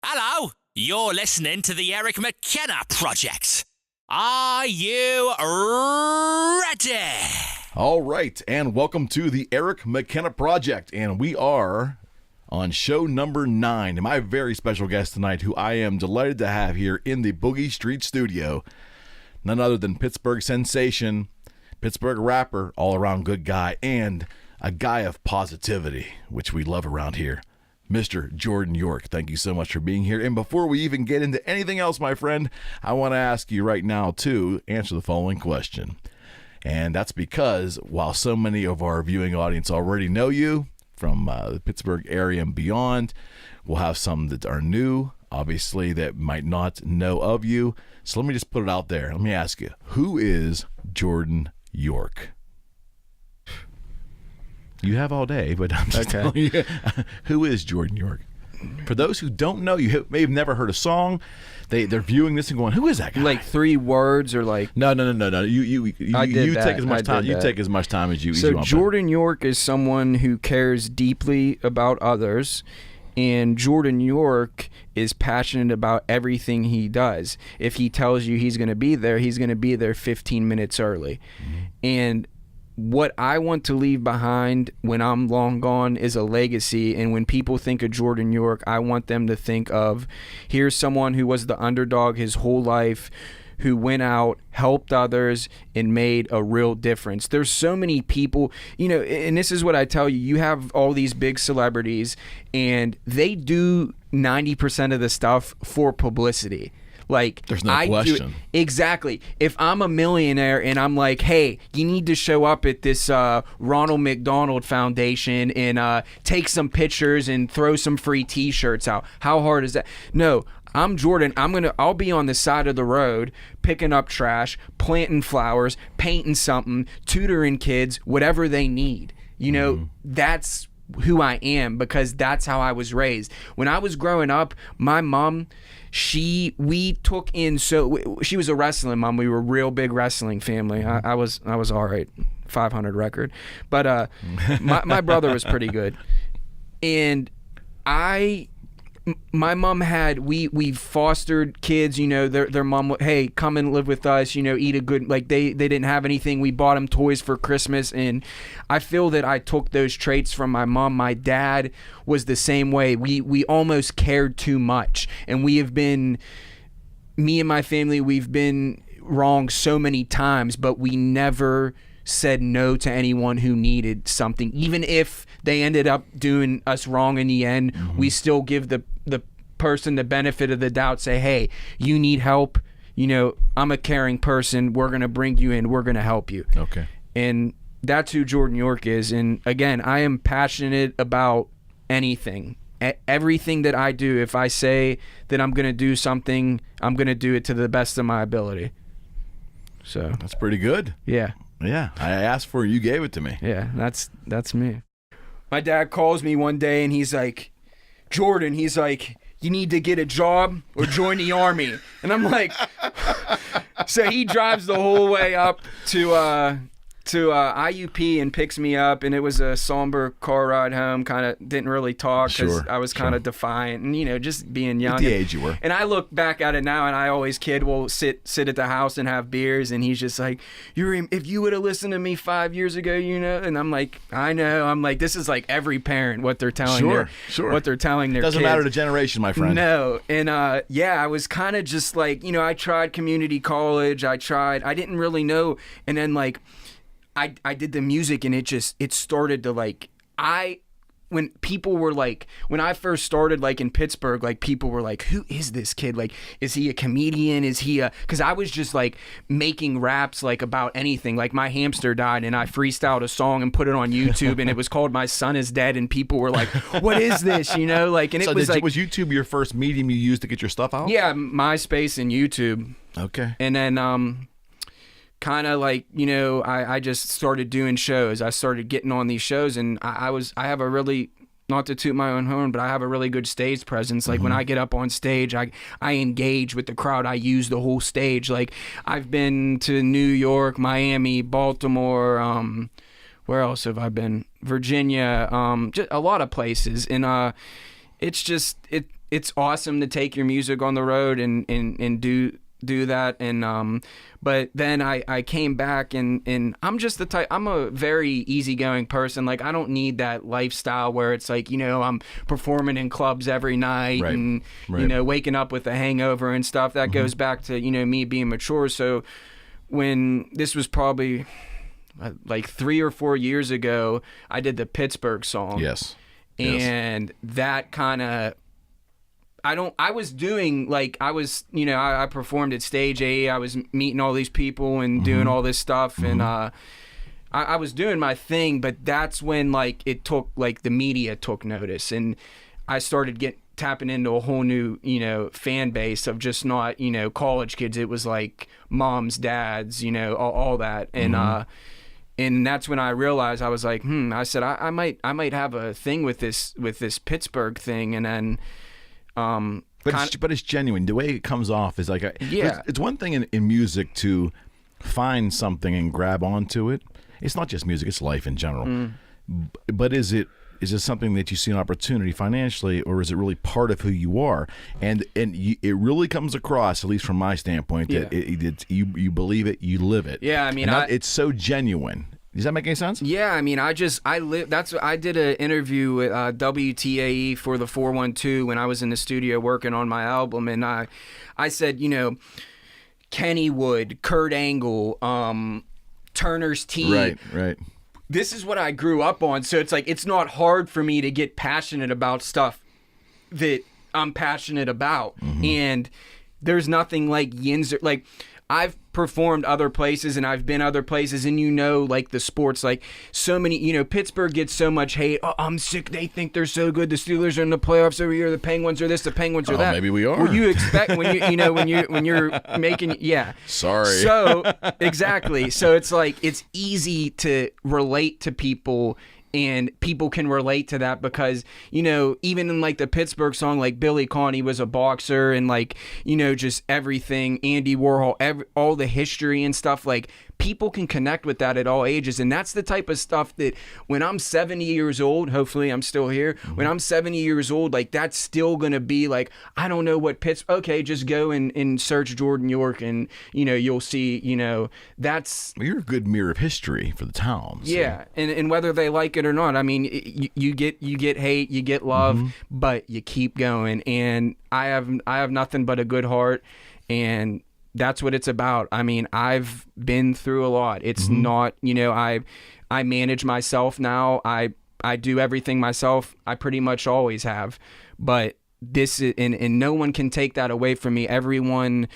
Hello, you're listening to the Eric McKenna Project. Are you ready? All right, and welcome to the Eric McKenna Project, and we are on show number 9. And my very special guest tonight, who I am delighted to have here in the Boogie Street Studio, none other than Pittsburgh sensation, Pittsburgh rapper, all-around good guy, and a guy of positivity, which we love around here, Mr. Jordan York. Thank you so much for being here. And before we even get into anything else, my friend, I want to ask you right now to answer the following question. And that's because while so many of our viewing audience already know you from the Pittsburgh area and beyond, we'll have some that are new, obviously, that might not know of you. So let me just put it out there. Let me ask you, who is Jordan York? You have all day, but I'm just telling you, who is Jordan York? For those who don't know, you may have never heard a song. They're viewing this and going, "Who is that guy?" Like 3 words or like no. You take as much time. You take as much time as you. So you want. Jordan York is someone who cares deeply about others, and Jordan York is passionate about everything he does. If he tells you he's going to be there, he's going to be there 15 minutes early, and what I want to leave behind when I'm long gone is a legacy. And when people think of Jordan York, I want them to think of, here's someone who was the underdog his whole life, who went out, helped others, and made a real difference. There's so many people, you know, and this is what I tell you, you have all these big celebrities, and they do 90% of the stuff for publicity. Like, there's no question. Exactly. If I'm a millionaire and I'm like, hey, you need to show up at this Ronald McDonald Foundation and take some pictures and throw some free T-shirts out. How hard is that? No, I'm Jordan. I'll be on the side of the road picking up trash, planting flowers, painting something, tutoring kids, whatever they need. You know, that's who I am because that's how I was raised. When I was growing up, my mom, she was a wrestling mom. We were a real big wrestling family. I was all right, 500 record, but my brother was pretty good, and my mom had we fostered kids. You know, their mom would, hey, come and live with us. You know, eat a good, like they didn't have anything. We bought them toys for Christmas, and I feel that I took those traits from my mom. My dad was the same way. We almost cared too much, and me and my family, we've been wrong so many times, but we never said no to anyone who needed something. Even if they ended up doing us wrong in the end, we still give the person the benefit of the doubt, say, hey, you need help, you know, I'm a caring person, we're going to bring you in, we're going to help you. Okay. And that's who Jordan York is. And again, I am passionate about anything. Everything that I do, if I say that I'm going to do something, I'm going to do it to the best of my ability. So that's pretty good. Yeah. Yeah, I asked for it, you gave it to me. Yeah, that's me. My dad calls me one day and he's like, Jordan, he's like, you need to get a job or join the army. And I'm like, so he drives the whole way up to IUP and picks me up, and it was a somber car ride home. Kind of didn't really talk because I was kind of defiant and, you know, just being young. At the age you were. And I look back at it now, and I always kid, we'll sit at the house and have beers, and he's just like, if you would have listened to me 5 years ago, you know. And I'm like, I know. I'm like, this is like every parent, what they're telling what they're telling their Doesn't kids. matter the generation, my friend. No. And I was kind of just like, you know, I tried community college. I didn't really know. And then like, I did the music, and it started to like, when people were like, when I first started like in Pittsburgh, like people were like, who is this kid? Like, is he a comedian? Is he because I was just like making raps like about anything. Like my hamster died and I freestyled a song and put it on YouTube and it was called My Son Is Dead, and people were like, what is this? You know, like, and it was like, was YouTube your first medium you used to get your stuff out? Yeah, MySpace and YouTube. Okay. And then, kind of like, you know, I just started doing shows. I started getting on these shows, and I have a really, not to toot my own horn, but I have a really good stage presence. Like when I get up on stage, I engage with the crowd. I use the whole stage. Like I've been to New York, Miami, Baltimore, where else have I been? Virginia, just a lot of places. And it's just it's awesome to take your music on the road and do that. And but then I came back and I'm just the type, I'm a very easygoing person. Like, I don't need that lifestyle where it's like, I'm performing in clubs every night and waking up with a hangover and stuff. That goes back to me being mature. So when this was probably like 3 or 4 years ago, I did the Pittsburgh song. Yes. And that kind of, I was doing, like, I was, I performed at Stage A. I was meeting all these people and doing all this stuff. And I was doing my thing, but that's when, like, it took, like, the media took notice. And I started tapping into a whole new, fan base of just not, college kids. It was like moms, dads, all that. And that's when I realized, I was like, I said, I might have a thing with this Pittsburgh thing. And then, but it's genuine. The way it comes off is like, it's one thing in music to find something and grab onto it. It's not just music; it's life in general. But is it something that you see an opportunity financially, or is it really part of who you are? And it really comes across, at least from my standpoint, that you believe it, you live it. Yeah, I mean, it's so genuine. Does that make any sense? Yeah, I mean, I did an interview with WTAE for the 412 when I was in the studio working on my album, and I said, Kennywood, Kurt Angle, Turner's Tea. Right. This is what I grew up on, so it's like, it's not hard for me to get passionate about stuff that I'm passionate about. And there's nothing like Yinzer. Like, I've performed other places and I've been other places, and like the sports, like so many, Pittsburgh gets so much hate. Oh, I'm sick. They think they're so good. The Steelers are in the playoffs every year. The Penguins are this. The Penguins are that. Maybe we are. Well, you expect when you're making Sorry. So exactly. So it's like, it's easy to relate to people. And people can relate to that because, even in like the Pittsburgh song, like Billy Connie was a boxer, and like, just everything, Andy Warhol, all the history and stuff, like people can connect with that at all ages. And that's the type of stuff that when I'm 70 years old, hopefully I'm still here. When I'm 70 years old, like that's still going to be like, I don't know what okay, just go and search Jordan York and, you'll see, that's... Well, you're a good mirror of history for the town. So. Yeah. And whether they like it or not, I mean, you get hate, you get love, but you keep going. And I have nothing but a good heart, and that's what it's about. I mean, I've been through a lot. It's not, I manage myself now. I do everything myself. I pretty much always have. But this is, and no one can take that away from me. Everyone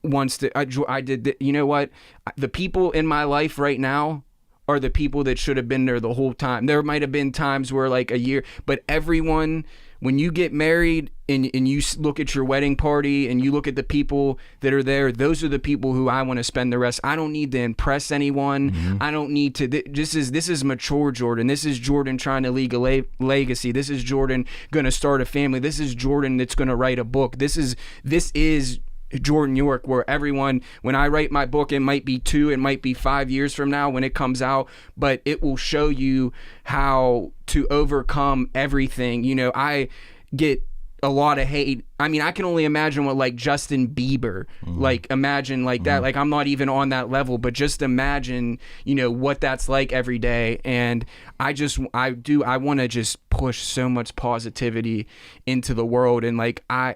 wants to, I did, you know what? The people in my life right now are the people that should have been there the whole time. There might have been times where like a year, but everyone, when you get married and you look at your wedding party and you look at the people that are there, those are the people who I want to spend the rest. I don't need to impress anyone. I don't need to. This is mature Jordan. This is Jordan trying to leave a legacy. This is Jordan going to start a family. This is Jordan that's going to write a book. This is Jordan York, where everyone, when I write my book, it might be 2, it might be 5 years from now when it comes out, but it will show you how to overcome everything. I get a lot of hate. I mean, I can only imagine what like Justin Bieber, like imagine like that. Like I'm not even on that level, but just imagine, what that's like every day. And I want to just push so much positivity into the world. And like, I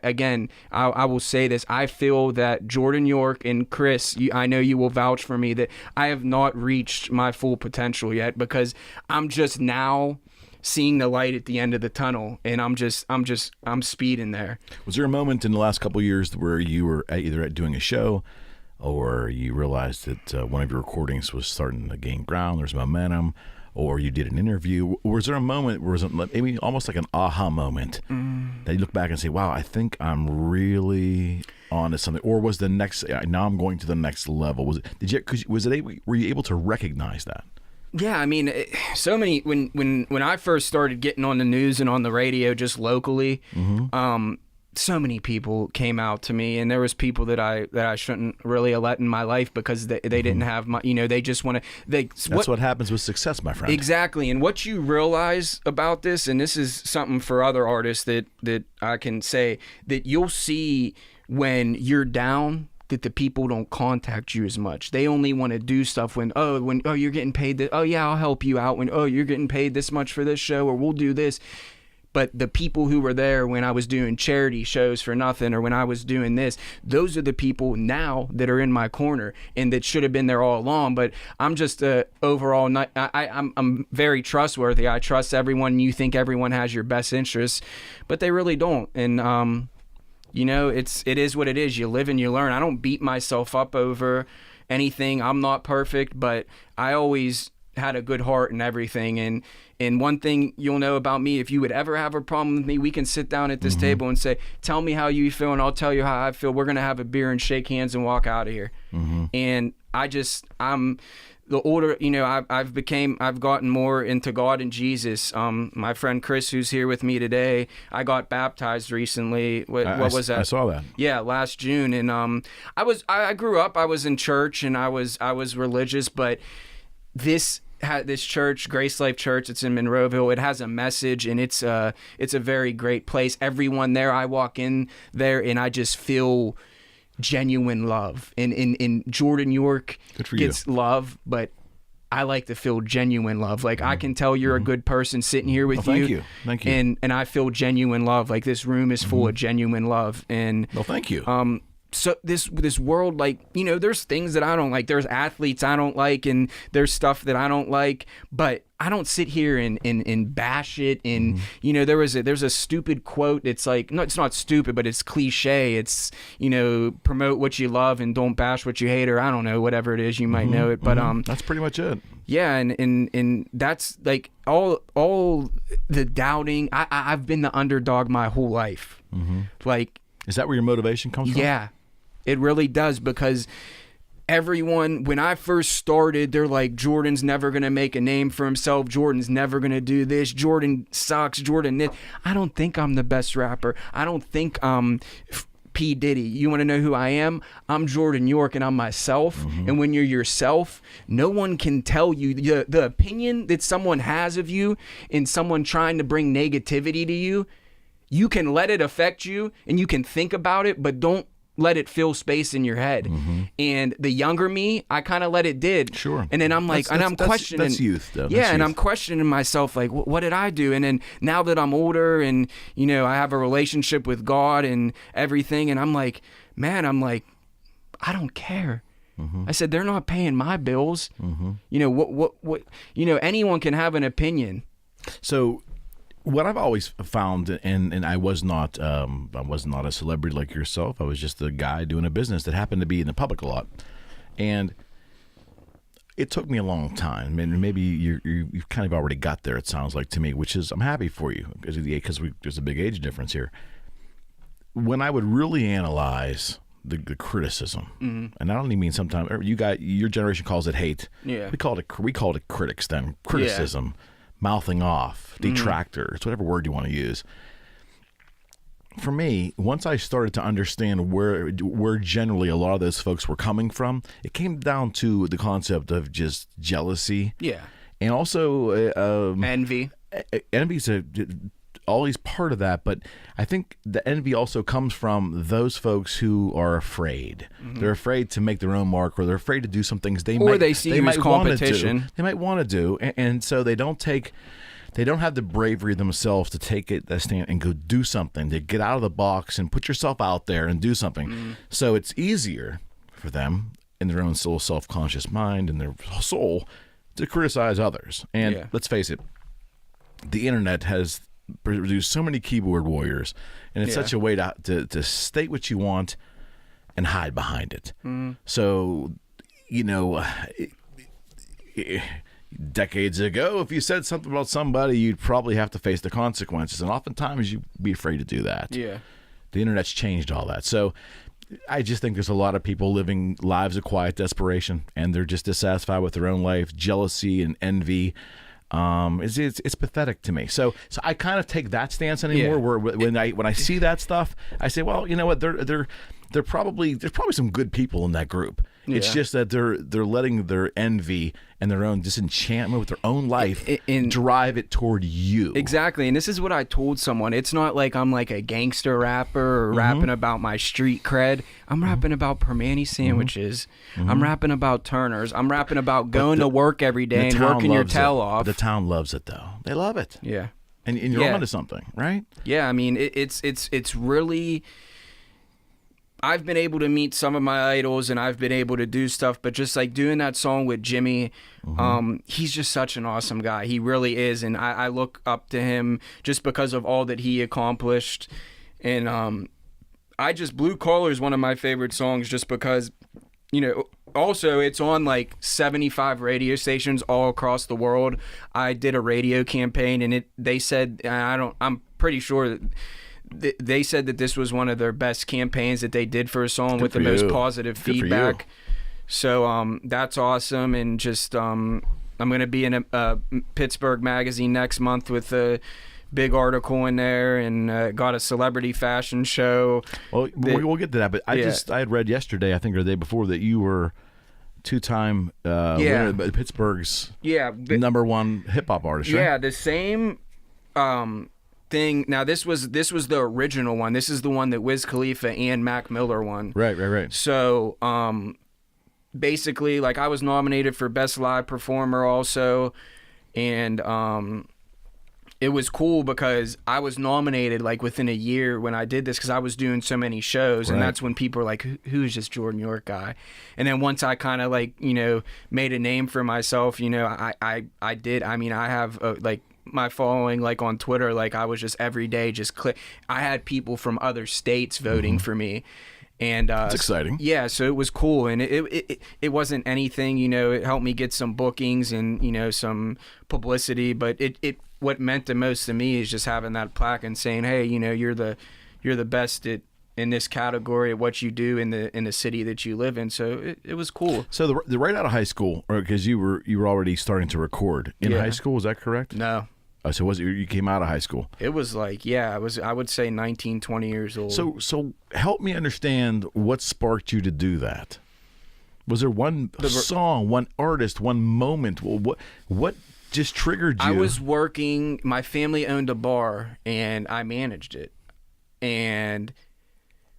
will say this, I feel that Jordan York and Chris, I know you will vouch for me that I have not reached my full potential yet, because I'm just now seeing the light at the end of the tunnel, and I'm speeding there. Was there a moment in the last couple of years where you were either doing a show, or you realized that one of your recordings was starting to gain ground, there's momentum, or you did an interview? Or was there a moment where it was maybe almost like an aha moment that you look back and say, wow, I think I'm really onto something? Or was the next, now I'm going to the next level? Were you able to recognize that? Yeah, I mean, so many, when I first started getting on the news and on the radio just locally, so many people came out to me, and there was people that I shouldn't really have let in my life because they didn't have my, they just want to. That's what happens with success, my friend. Exactly. And what you realize about this, and this is something for other artists that I can say, that you'll see when you're down, that the people don't contact you as much. They only want to do stuff when you're getting paid this. Oh yeah, I'll help you out. When you're getting paid this much for this show, or we'll do this. But the people who were there when I was doing charity shows for nothing, or when I was doing this, those are the people now that are in my corner and that should have been there all along. But I'm just overall, I'm very trustworthy. I trust everyone. You think everyone has your best interests, but they really don't. And it is what it is. You live and you learn. I don't beat myself up over anything. I'm not perfect, but I always had a good heart and everything. And one thing you'll know about me, if you would ever have a problem with me, we can sit down at this table and say, tell me how you feel, and I'll tell you how I feel. We're going to have a beer and shake hands and walk out of here. And I'm the older, I've gotten more into God and Jesus. My friend Chris, who's here with me today, I got baptized recently. What was that? I saw that. Yeah, last June. And I grew up, I was in church, and I was religious, but this church, Grace Life Church, it's in Monroeville. It has a message, and it's a very great place. Everyone there, I walk in there, and I just feel genuine love. And Jordan York gets love, but I like to feel genuine love. Like, I can tell you're a good person sitting here with you. Thank you. And I feel genuine love. Like, this room is full of genuine love. And well, thank you. So this world, there's things that I don't like. There's athletes I don't like, and there's stuff that I don't like, but I don't sit here and bash it. And, there's a stupid quote. It's like, no, it's not stupid, but it's cliche. It's, promote what you love and don't bash what you hate, or I don't know, whatever it is, you might know it. But, that's pretty much it. Yeah. And that's like all the doubting. I've been the underdog my whole life. Like, is that where your motivation comes from? Yeah. It really does, because everyone, when I first started, they're like, Jordan's never going to make a name for himself. Jordan's never going to do this. Jordan sucks. Jordan this. I don't think I'm the best rapper. I don't think P. Diddy. You want to know who I am? I'm Jordan York, and I'm myself. And when you're yourself, no one can tell you the opinion that someone has of you, and someone trying to bring negativity to you. You can let it affect you, and you can think about it, but don't let it fill space in your head. And the younger me, I kind of let it did. Sure. And then I'm like, I'm questioning. That's youth, though. And I'm questioning myself, like, what did I do? And then now that I'm older, and I have a relationship with God and everything, and I'm like, man, I don't care. I said, they're not paying my bills. What anyone can have an opinion. So what I've always found, and I was not a celebrity like yourself. I was just a guy doing a business that happened to be in the public a lot, and it took me a long time. And maybe you've kind of already got there. It sounds like to me, which is I'm happy for you because there's a big age difference here. When I would really analyze the criticism, and I don't even mean sometimes your generation calls it hate. Yeah, we called it critics then. Criticism. Yeah. Mouthing off, detractors, whatever word you want to use. For me, once I started to understand where generally a lot of those folks were coming from, it came down to the concept of just jealousy. Yeah. And also envy. Envy's always part of that, but I think the envy also comes from those folks who are afraid. They're afraid to make their own mark, or they're afraid to do some things they see you as competition. They might want to do, and so they don't have the bravery themselves to take a stand and go do something, to get out of the box and put yourself out there and do something. So it's easier for them in their own self-conscious mind and their soul to criticize others. And let's face it, the internet has produce so many keyboard warriors, and it's such a way to state what you want and hide behind it. So, decades ago, if you said something about somebody, you'd probably have to face the consequences, and oftentimes you'd be afraid to do that. Yeah, the internet's changed all that. So I just think there's a lot of people living lives of quiet desperation, and they're just dissatisfied with their own life, jealousy and envy. It's pathetic to me. So I kind of take that stance anymore. Where when I see that stuff, I say, well, you know what? There's probably some good people in that group. It's just that they're letting their envy and their own disenchantment with their own life drive it toward you. Exactly. And this is what I told someone. It's not like I'm like a gangster rapper or rapping about my street cred. I'm rapping about Permani sandwiches. I'm rapping about Turners. I'm rapping about going to work every day and working your tail off. The town loves it, though. They love it. Yeah. And you're onto something, right? Yeah. I mean, it's really... I've been able to meet some of my idols and I've been able to do stuff, but just like doing that song with Jimmy, he's just such an awesome guy. He really is. And I look up to him just because of all that he accomplished. And Blue Collar is one of my favorite songs just because, also it's on like 75 radio stations all across the world. I did a radio campaign and they said, I'm pretty sure that they said that this was one of their best campaigns that they did for a song with the most positive feedback. So that's awesome. And just I'm going to be in a Pittsburgh magazine next month with a big article in there, and got a celebrity fashion show. Well, we'll get to that. But I had read yesterday, I think, or the day before, that you were two-time winner of Pittsburgh's #1 hip-hop artist, right? Yeah, the same... thing. Now this was the original one. This is the one that Wiz Khalifa and Mac Miller won. Right. So basically, like, I was nominated for Best Live Performer also, and it was cool because I was nominated like within a year when I did this, because I was doing so many shows, and that's when people were like, who's this Jordan York guy? And then once I kind of like made a name for myself, I did. I mean, I have like my following like on Twitter, like I was just every day just I had people from other states voting for me, and it's exciting. Yeah, so it was cool, and it wasn't anything, it helped me get some bookings and some publicity, but it what meant the most to me is just having that plaque and saying, hey, you're the best in this category of what you do in the city that you live in. So it was cool. So the right out of high school, or because you were already starting to record in high school, is that correct? No. So you came out of high school? It was like, I would say 19, 20 years old. So help me understand what sparked you to do that. Was there one song, one artist, one moment? What just triggered you? I was working, my family owned a bar and I managed it. And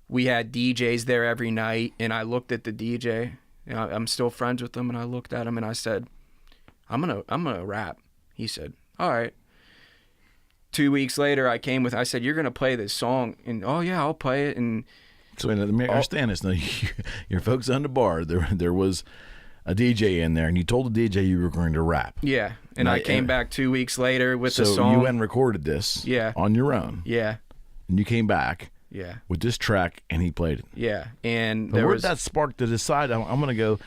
we had DJs there every night, and I looked at the DJ. I'm still friends with him, and I looked at him and I said, I'm gonna rap. He said, all right. 2 weeks later, I said, you're gonna play this song, and oh yeah, I'll play it. And so let me understand this. Now, your folks on the bar, there was a DJ in there, and you told the DJ you were going to rap. Yeah, and I came back 2 weeks later with the song. So you went and recorded this on your own. Yeah. And you came back with this track, and he played it. Yeah, and where did that spark to decide, I'm going to go...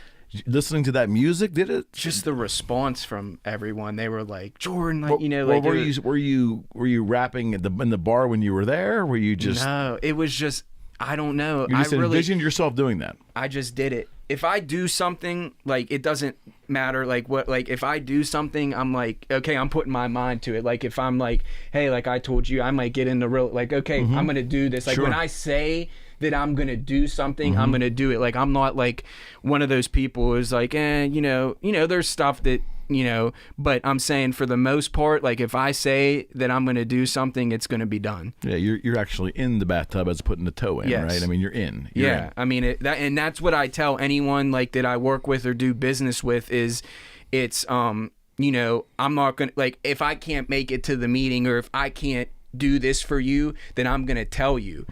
Listening to that music, did it? Just the response from everyone. They were like, Jordan, were you rapping in the bar when you were there? Or were you just... No, it was just, I don't know. You just envisioned yourself doing that. I just did it. If I do something, like, it doesn't matter, like, what, like, if I do something, I'm like, okay, I'm putting my mind to it. Like, if I'm like, hey, like I told you, I might get in the real, like, okay, I'm going to do this. Like, when I say that I'm going to do something, I'm going to do it. Like, I'm not like one of those people who's like, there's stuff that, but I'm saying for the most part, like, if I say that I'm going to do something, it's going to be done. Yeah, you're actually in the bathtub as putting the toe in, right? I mean, you're in. In. I mean, that's what I tell anyone like that I work with or do business with is it's, I'm not going to, like, if I can't make it to the meeting or if I can't do this for you, then I'm going to tell you.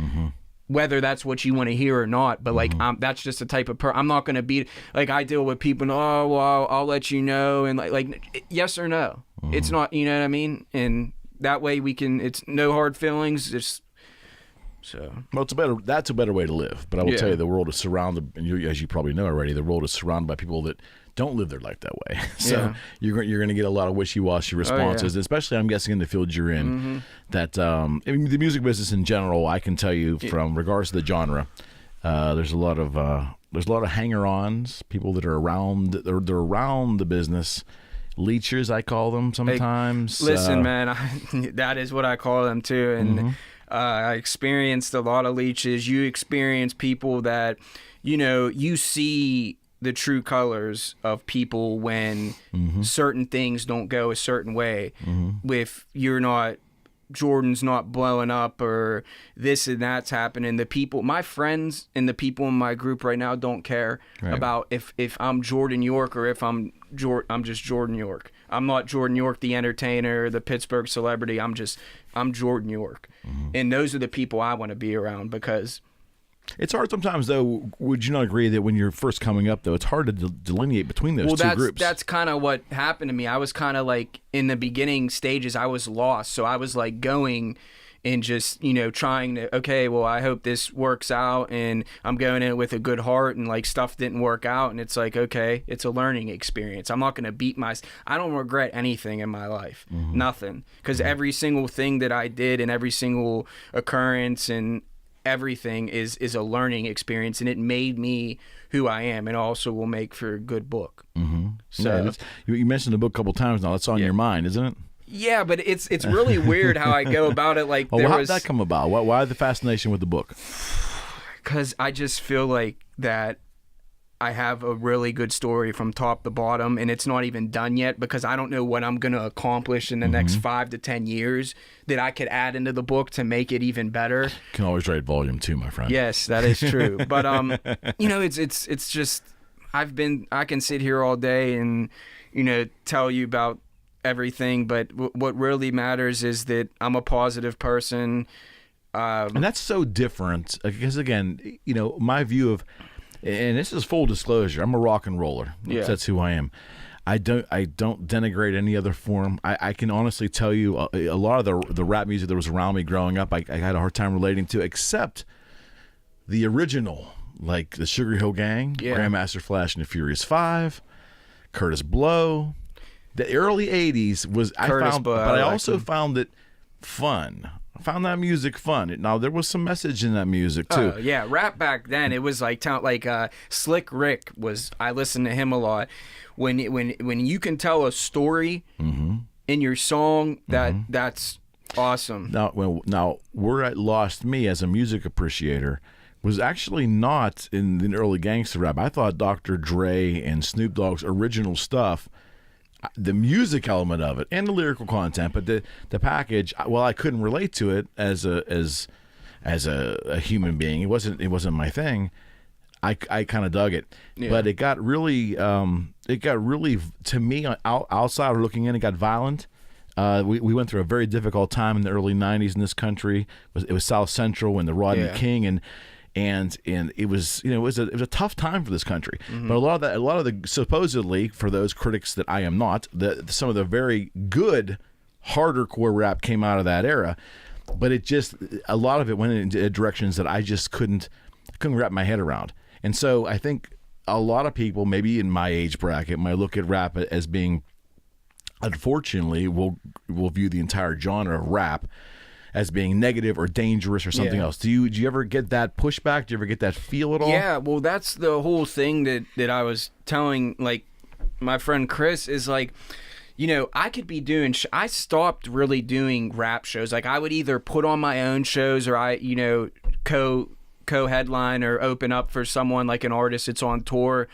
Whether that's what you want to hear or not, but like that's just the type of I'm not going to be like, I deal with people, oh well, I'll let you know, and like yes or no. It's not, you know what I mean, and that way it's no hard feelings. Just so well, that's a better way to live. But I will tell you, the world is surrounded, and as you probably know already, the world is surrounded by people that don't live their life that way. So you're going to get a lot of wishy-washy responses, especially, I'm guessing, in the field you're in. That I mean, the music business in general, I can tell you from regards to the genre, there's a lot of hanger-ons, people that are around the business, leechers, I call them sometimes. Listen, man, that is what I call them too. And I experienced a lot of leeches. You experience people that, you see the true colors of people when certain things don't go a certain way. If you're not, Jordan's not blowing up or this and that's happening. The people, my friends and the people in my group right now don't care about if I'm Jordan York or if I'm just Jordan York. I'm not Jordan York, the entertainer, the Pittsburgh celebrity. I'm Jordan York. And those are the people I want to be around because it's hard sometimes, though. Would you not agree that when you're first coming up, though, it's hard to delineate between those two groups? That's kind of what happened to me. I was kind of like in the beginning stages, I was lost. So I was like going and just, trying to, okay, well, I hope this works out. And I'm going in with a good heart and like stuff didn't work out. And it's like, okay, it's a learning experience. I'm not going to I don't regret anything in my life. Nothing. Because every single thing that I did and every single occurrence and everything is a learning experience, and it made me who I am, and also will make for a good book. So you mentioned the book a couple times now. That's on your mind, isn't it? Yeah, but it's really weird how I go about it. Like, how did that come about? Why the fascination with the book? Because I just feel like that I have a really good story from top to bottom, and it's not even done yet because I don't know what I'm going to accomplish in the next 5 to 10 years that I could add into the book to make it even better. You can always write volume 2, my friend. Yes, that is true. But it's just I can sit here all day and tell you about everything, but what really matters is that I'm a positive person. And that's so different because, again, my view of, and this is full disclosure, I'm a rock and roller. Yeah. That's who I am. I don't denigrate any other form. I can honestly tell you a lot of the rap music that was around me growing up, I had a hard time relating to, except the original, like the Sugar Hill Gang, Grandmaster Flash and the Furious 5, Curtis Blow. The early 80s was, I also found it fun. I found that music fun. Now, there was some message in that music, too. Yeah, rap back then, it was like Slick Rick I listened to him a lot. When you can tell a story in your song, that's awesome. Now, where it lost me as a music appreciator was actually not in the early gangster rap. I thought Dr. Dre and Snoop Dogg's original stuff, the music element of it and the lyrical content, but the package, well, I couldn't relate to it as a human being. It wasn't my thing. I kind of dug it, but it got really to me outside looking in, it got violent. We went through a very difficult time in the early 90s in this country. It was South Central when the Rodney King and it was it was a tough time for this country. But a lot of the supposedly, for those critics that I am not, some of the very good harder core rap came out of that era. But a lot of it went into directions that I just couldn't wrap my head around. And so I think a lot of people, maybe in my age bracket, might look at rap as being, unfortunately, will view the entire genre of rap as being negative or dangerous or something else. Do you ever get that pushback? Do you ever get that feel at all? Yeah, well, that's the whole thing that I was telling, like, my friend Chris is like, I could be doing, I stopped really doing rap shows. Like, I would either put on my own shows or I, co-headline or open up for someone like an artist that's on tour.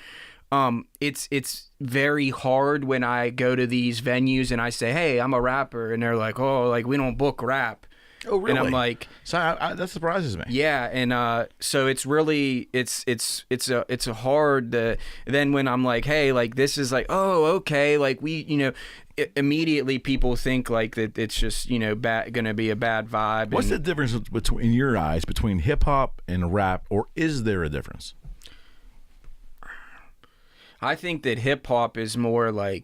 It's very hard when I go to these venues and I say, hey, I'm a rapper. And they're like, oh, like, we don't book rap. Oh, really? And I'm like, so that surprises me. Yeah, and so it's really it's a hard. Then when I'm like, hey, like, this is like, oh, okay, like, we immediately people think like that it's just gonna be a bad vibe. What's the difference between, in your eyes, between hip hop and rap, or is there a difference? I think that hip hop is more like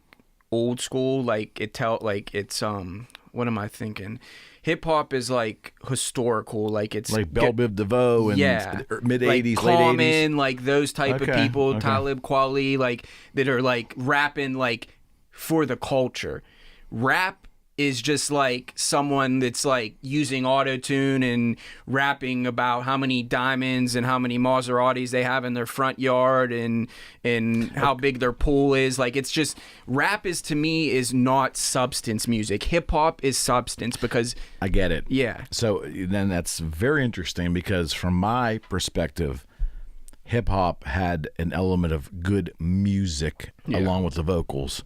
old school. Like it's what am I thinking? Hip hop is like historical, like it's like Belle Biv DeVoe and mid '80s, late Common, '80s, like those type of people, Talib Kweli, like that are like rapping like for the culture. Rap is just like someone that's like using auto-tune and rapping about how many diamonds and how many Maseratis they have in their front yard and how big their pool is. Like, it's just, rap is, to me, is not substance music. Hip hop is substance because I get it. Yeah. So then that's very interesting because from my perspective, hip hop had an element of good music along with the vocals.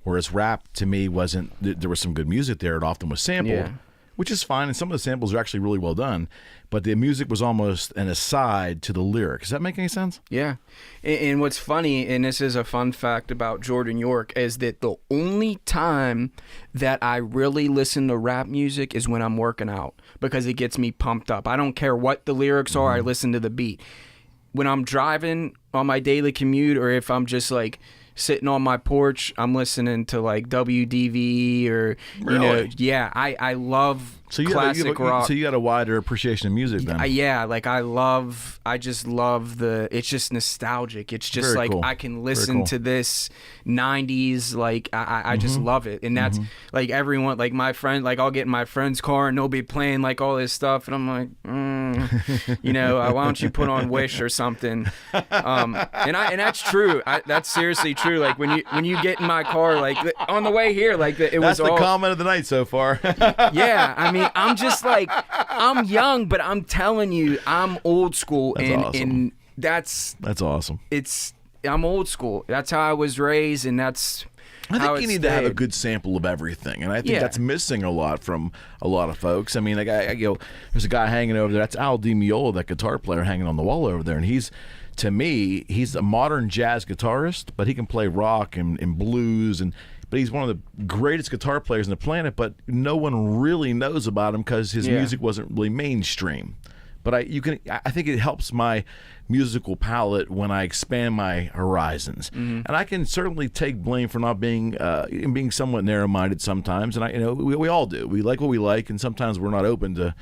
Whereas rap, to me, wasn't, there was some good music there. It often was sampled, which is fine. And some of the samples are actually really well done. But the music was almost an aside to the lyrics. Does that make any sense? Yeah. And what's funny, and this is a fun fact about Jordan York, is that the only time that I really listen to rap music is when I'm working out because it gets me pumped up. I don't care what the lyrics are. I listen to the beat. When I'm driving on my daily commute, or if I'm just like sitting on my porch, I'm listening to like WDV or, you know, I love classic rock. So you got a wider appreciation of music then. I just love it's just nostalgic. It's just very like cool. I can listen to this 90s, like I just love it. And that's like everyone, like my friend, like I'll get in my friend's car and they'll be playing like all this stuff and I'm like, you know, why don't you put on Wish or something? And that's true. That's seriously true. Like when you get in my car, like on the way here, like that's the comment of the night so far. Yeah, I mean, I'm just like, I'm young, but I'm telling you, I'm old school. That's awesome. And that's awesome. I'm old school. That's how I was raised, and that's I think you need to have a good sample of everything, and I think that's missing a lot from a lot of folks. I mean, like there's a guy hanging over there. That's Al Di Meola, that guitar player hanging on the wall over there, and to me, he's a modern jazz guitarist, but he can play rock and blues, but he's one of the greatest guitar players on the planet, but no one really knows about him because his music wasn't really mainstream. But I think it helps my musical palette when I expand my horizons, and I can certainly take blame for not being somewhat narrow-minded sometimes. And we all do. We like what we like, and sometimes we're not open to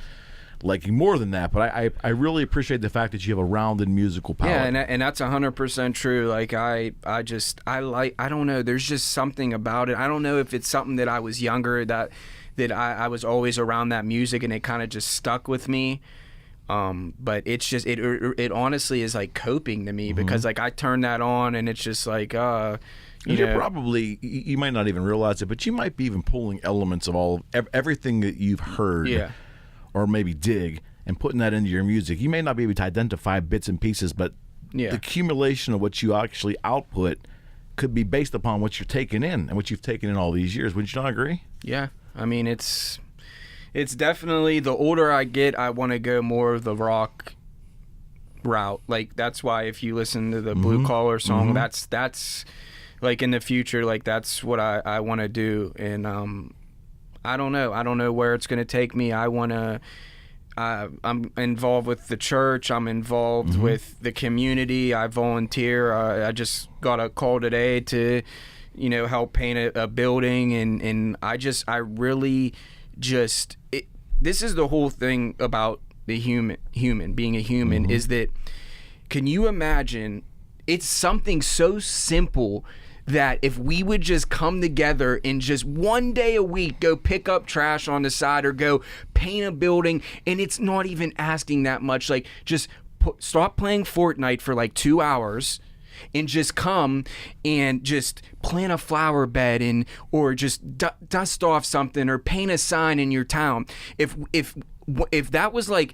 liking more than that. But I really appreciate the fact that you have a rounded musical palette. Yeah, and that's 100% true. Like I don't know. There's just something about it. I don't know if it's something that I was younger that I was always around that music and it kind of just stuck with me. But it's just it honestly is like coping to me because like I turn that on and it's just like you're probably, you might not even realize it, but you might be even pulling elements of everything that you've heard or maybe dig and putting that into your music. You may not be able to identify bits and pieces, but the accumulation of what you actually output could be based upon what you're taking in and what you've taken in all these years. Would you not agree? Yeah, I mean it's definitely, the older I get, I want to go more of the rock route. Like that's why if you listen to the Blue Collar song, that's like in the future, like that's what I want to do. And I don't know where it's going to take me. I'm involved with the church. I'm involved with the community. I volunteer. I just got a call today to, help paint a building. And I really just, this is the whole thing about the human being a human is that, can you imagine, it's something so simple that if we would just come together and just one day a week go pick up trash on the side or go paint a building, and it's not even asking that much, like just stop playing Fortnite for like 2 hours and just come and just plant a flower bed or just dust off something or paint a sign in your town. If that was like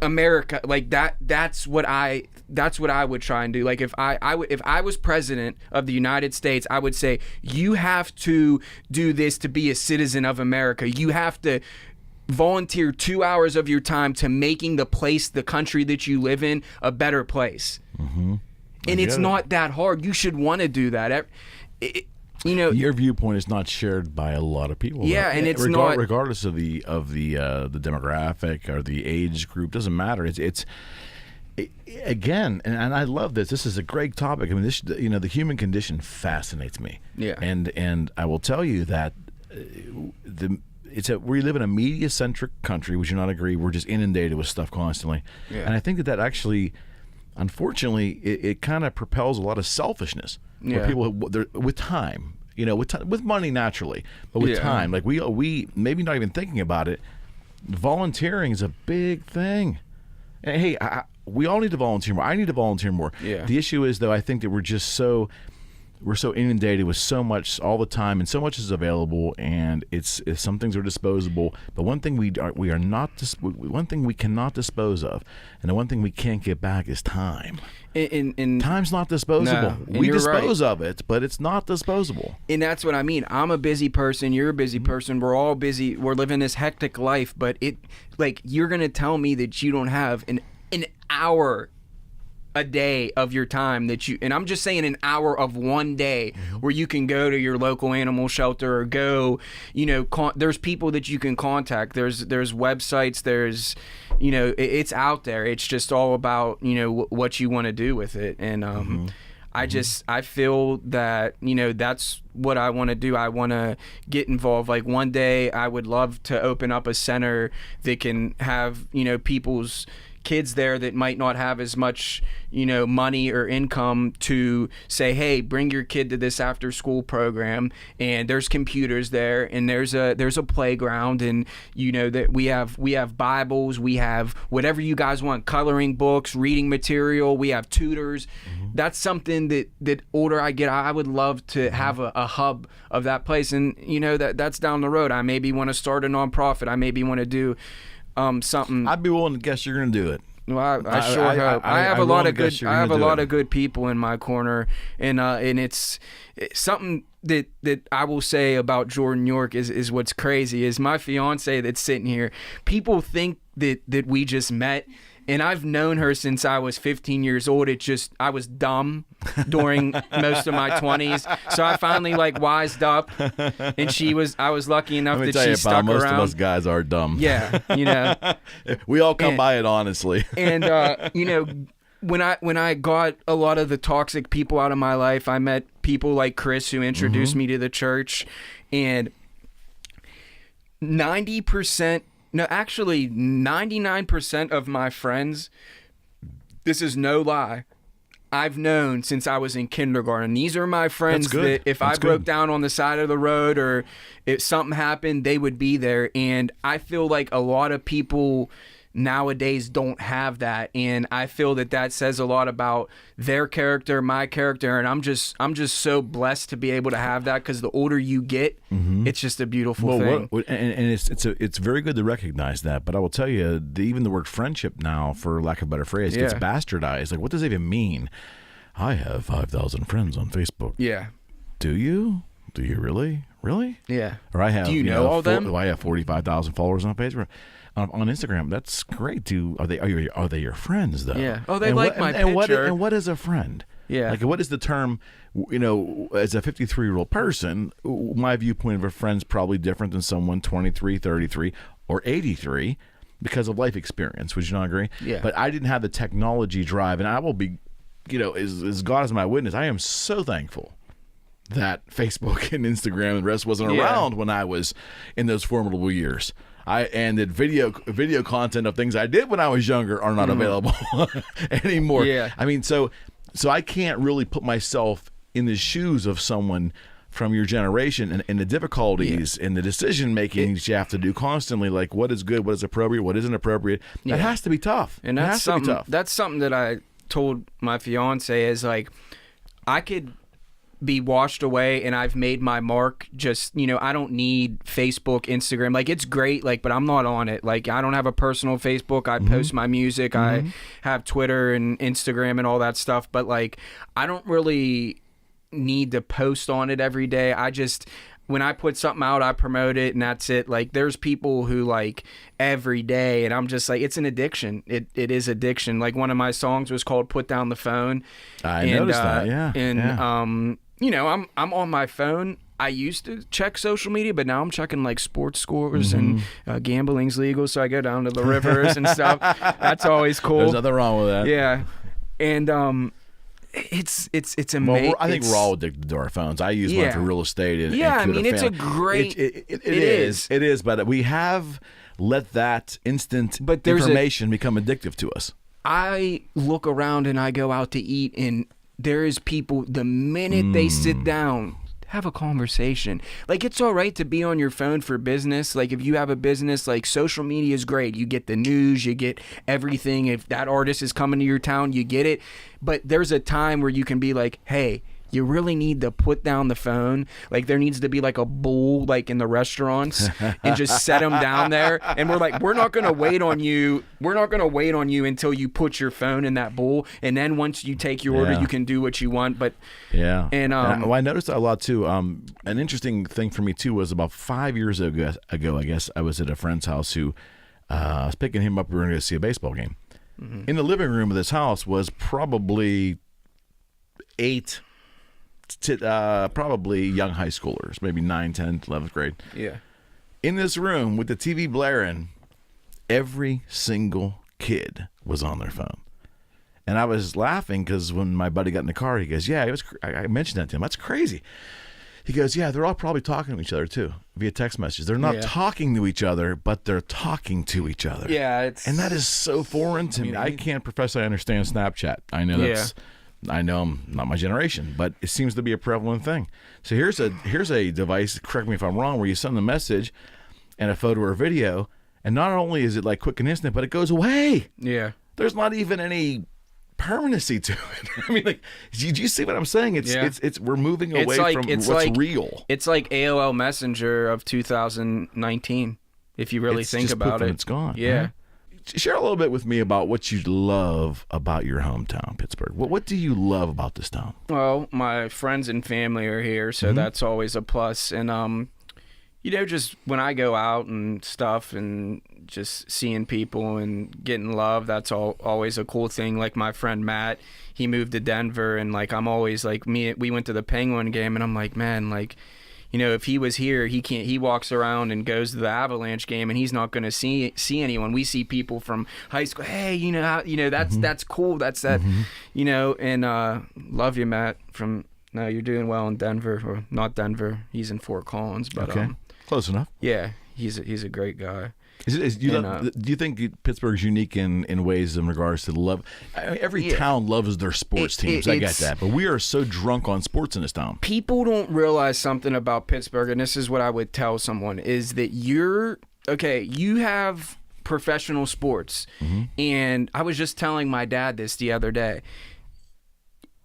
America, like that's what I would try and do. Like if I was president of the United States, I would say you have to do this to be a citizen of America. You have to volunteer 2 hours of your time to making the country that you live in, a better place. And it's not that hard. You should want to do that. Your viewpoint is not shared by a lot of people. Yeah, and it's not, regardless of the demographic or the age group. Doesn't matter. It's again, and I love this. This is a great topic. I mean, the human condition fascinates me. Yeah, and I will tell you that we live in a media-centric country. Would you not agree? We're just inundated with stuff constantly. Yeah. And I think that actually, unfortunately, it kind of propels a lot of selfishness. Where people, with time, with money naturally, but with time, like we maybe not even thinking about it. Volunteering is a big thing. And hey, we all need to volunteer more. I need to volunteer more. Yeah. The issue is, though, I think that we're so inundated with so much all the time, and so much is available, and it's some things are disposable. But one thing one thing we cannot dispose of, and the one thing we can't get back is time. And time's not disposable. No, we dispose of it, but it's not disposable. And that's what I mean. I'm a busy person. You're a busy person. We're all busy. We're living this hectic life. But you're gonna tell me that you don't have an hour a day of your time and I'm just saying an hour of one day where you can go to your local animal shelter or go, there's people that you can contact. There's websites, there's, it's out there. It's just all about, what you want to do with it. And, I feel that, that's what I want to do. I want to get involved. Like one day I would love to open up a center that can have, people's kids there that might not have as much, money or income to say, hey, bring your kid to this after school program, and there's computers there, and there's a playground, and that we have Bibles, we have whatever you guys want, coloring books, reading material, we have tutors. That's something that older I get, I would love to have a hub of that place. And that's down the road. I maybe want to start a nonprofit. I maybe want to do something. I'd be willing to guess you're going to do it. Well, I sure hope. I have a lot of good. I have a lot of good people in my corner, and it's something that I will say about Jordan York is what's crazy is my fiance that's sitting here. People think that we just met. And I've known her since I was 15 years old. I was dumb during most of my 20s. So I finally wised up, and I was lucky enough that she stuck around. Most of us guys are dumb. Yeah, we all come by it honestly. And when I got a lot of the toxic people out of my life, I met people like Chris who introduced me to the church, and 99% of my friends, this is no lie, I've known since I was in kindergarten. These are my friends that if I broke down on the side of the road or if something happened, they would be there. And I feel like a lot of people nowadays don't have that, and I feel that says a lot about their character, my character, and I'm just so blessed to be able to have that, because the older you get, it's just a beautiful thing. And it's very good to recognize that. But I will tell you, even the word friendship now, for lack of a better phrase, gets bastardized. Like, what does it even mean? I have 5,000 friends on Facebook. Yeah. Do you? Do you really? Really? Yeah. Or I have. Do you know all them? I have 45,000 followers on Facebook. On Instagram. That's great. Are they your friends though? Yeah. Oh, they like my picture. And what is a friend? Yeah. Like, what is the term? As a 53-year-old person, my viewpoint of a friend's probably different than someone 23, 33, or 83 because of life experience. Would you not agree? Yeah. But I didn't have the technology drive, and I will be, as God is my witness, I am so thankful that Facebook and Instagram and the rest wasn't around when I was in those formidable years. And that video content of things I did when I was younger are not available anymore. Yeah. I mean, so I can't really put myself in the shoes of someone from your generation and the difficulties and the decision making that you have to do constantly, like what is good, what is appropriate, what isn't appropriate. That has to be tough. And that's something that I told my fiance is like, I could be washed away and I've made my mark. Just, I don't need Facebook, Instagram. Like, it's great, but I'm not on it. Like, I don't have a personal Facebook. I post my music. I have Twitter and Instagram and all that stuff. But I don't really need to post on it every day. When I put something out, I promote it, and that's it. There's people who every day, and I'm just it's an addiction. It is addiction. One of my songs was called "Put Down the Phone." I noticed that. Yeah. And I'm on my phone. I used to check social media, but now I'm checking sports scores and gambling's legal, so I go down to the rivers and stuff. That's always cool. There's nothing wrong with that. Yeah, and it's amazing. Well, I think we're all addicted to our phones. I use one for real estate. And it's a great. It is, but we have let that instant information become addictive to us. I look around and I go out to eat, and there is people, the minute they sit down, have a conversation. Like, it's all right to be on your phone for business. Like, if you have a business, like, social media is great. You get the news, you get everything. If that artist is coming to your town, you get it. But there's a time where you can be like, hey, you really need to put down the phone. Like, there needs to be like a bowl, like in the restaurants, and just set them down there. And we're like, we're not going to wait on you. We're not going to wait on you until you put your phone in that bowl. And then once you take your order, you can do what you want. But and I noticed that a lot too. An interesting thing for me too was about 5 years ago, I guess I was at a friend's house who I was picking him up. We were going to go see a baseball game. Mm-hmm. In the living room of this house was probably probably young high schoolers, maybe 9, 10, 11th grade. Yeah. In this room with the TV blaring, every single kid was on their phone. And I was laughing because when my buddy got in the car, he goes, yeah, I mentioned that to him. That's crazy. He goes, yeah, they're all probably talking to each other too via text messages. They're not talking to each other, but they're talking to each other. Yeah. And that is so foreign to me. I can't profess I understand Snapchat. I know I know I'm not my generation, but it seems to be a prevalent thing. So here's a device, correct me if I'm wrong, where you send a message and a photo or video, and not only is it like quick and instant, but it goes away. Yeah. There's not even any permanency to it. I mean, like, do you see what I'm saying? It's we're moving away from what's real. It's like AOL Messenger of 2019, if you really think about it. It's gone. Yeah. Huh? Share a little bit with me about what you love about your hometown, Pittsburgh. What do you love about this town? Well, my friends and family are here, so that's always a plus. And, just when I go out and stuff and just seeing people and getting love, that's always a cool thing. Like my friend Matt, he moved to Denver, and, like, I'm always like, we went to the Penguin game, and I'm like, man, like, if he was here, he walks around and goes to the Avalanche game, and he's not going to see anyone. We see people from high school. Hey, that's cool. That's that, and love you, Matt. No, you're doing well in Denver, or not Denver. He's in Fort Collins, but okay. Close enough. Yeah, he's a great guy. Do you think Pittsburgh's unique in ways in regards to the love? I mean, every town loves their sports teams. I get that. But we are so drunk on sports in this town. People don't realize something about Pittsburgh, and this is what I would tell someone, is that you have professional sports. Mm-hmm. And I was just telling my dad this the other day.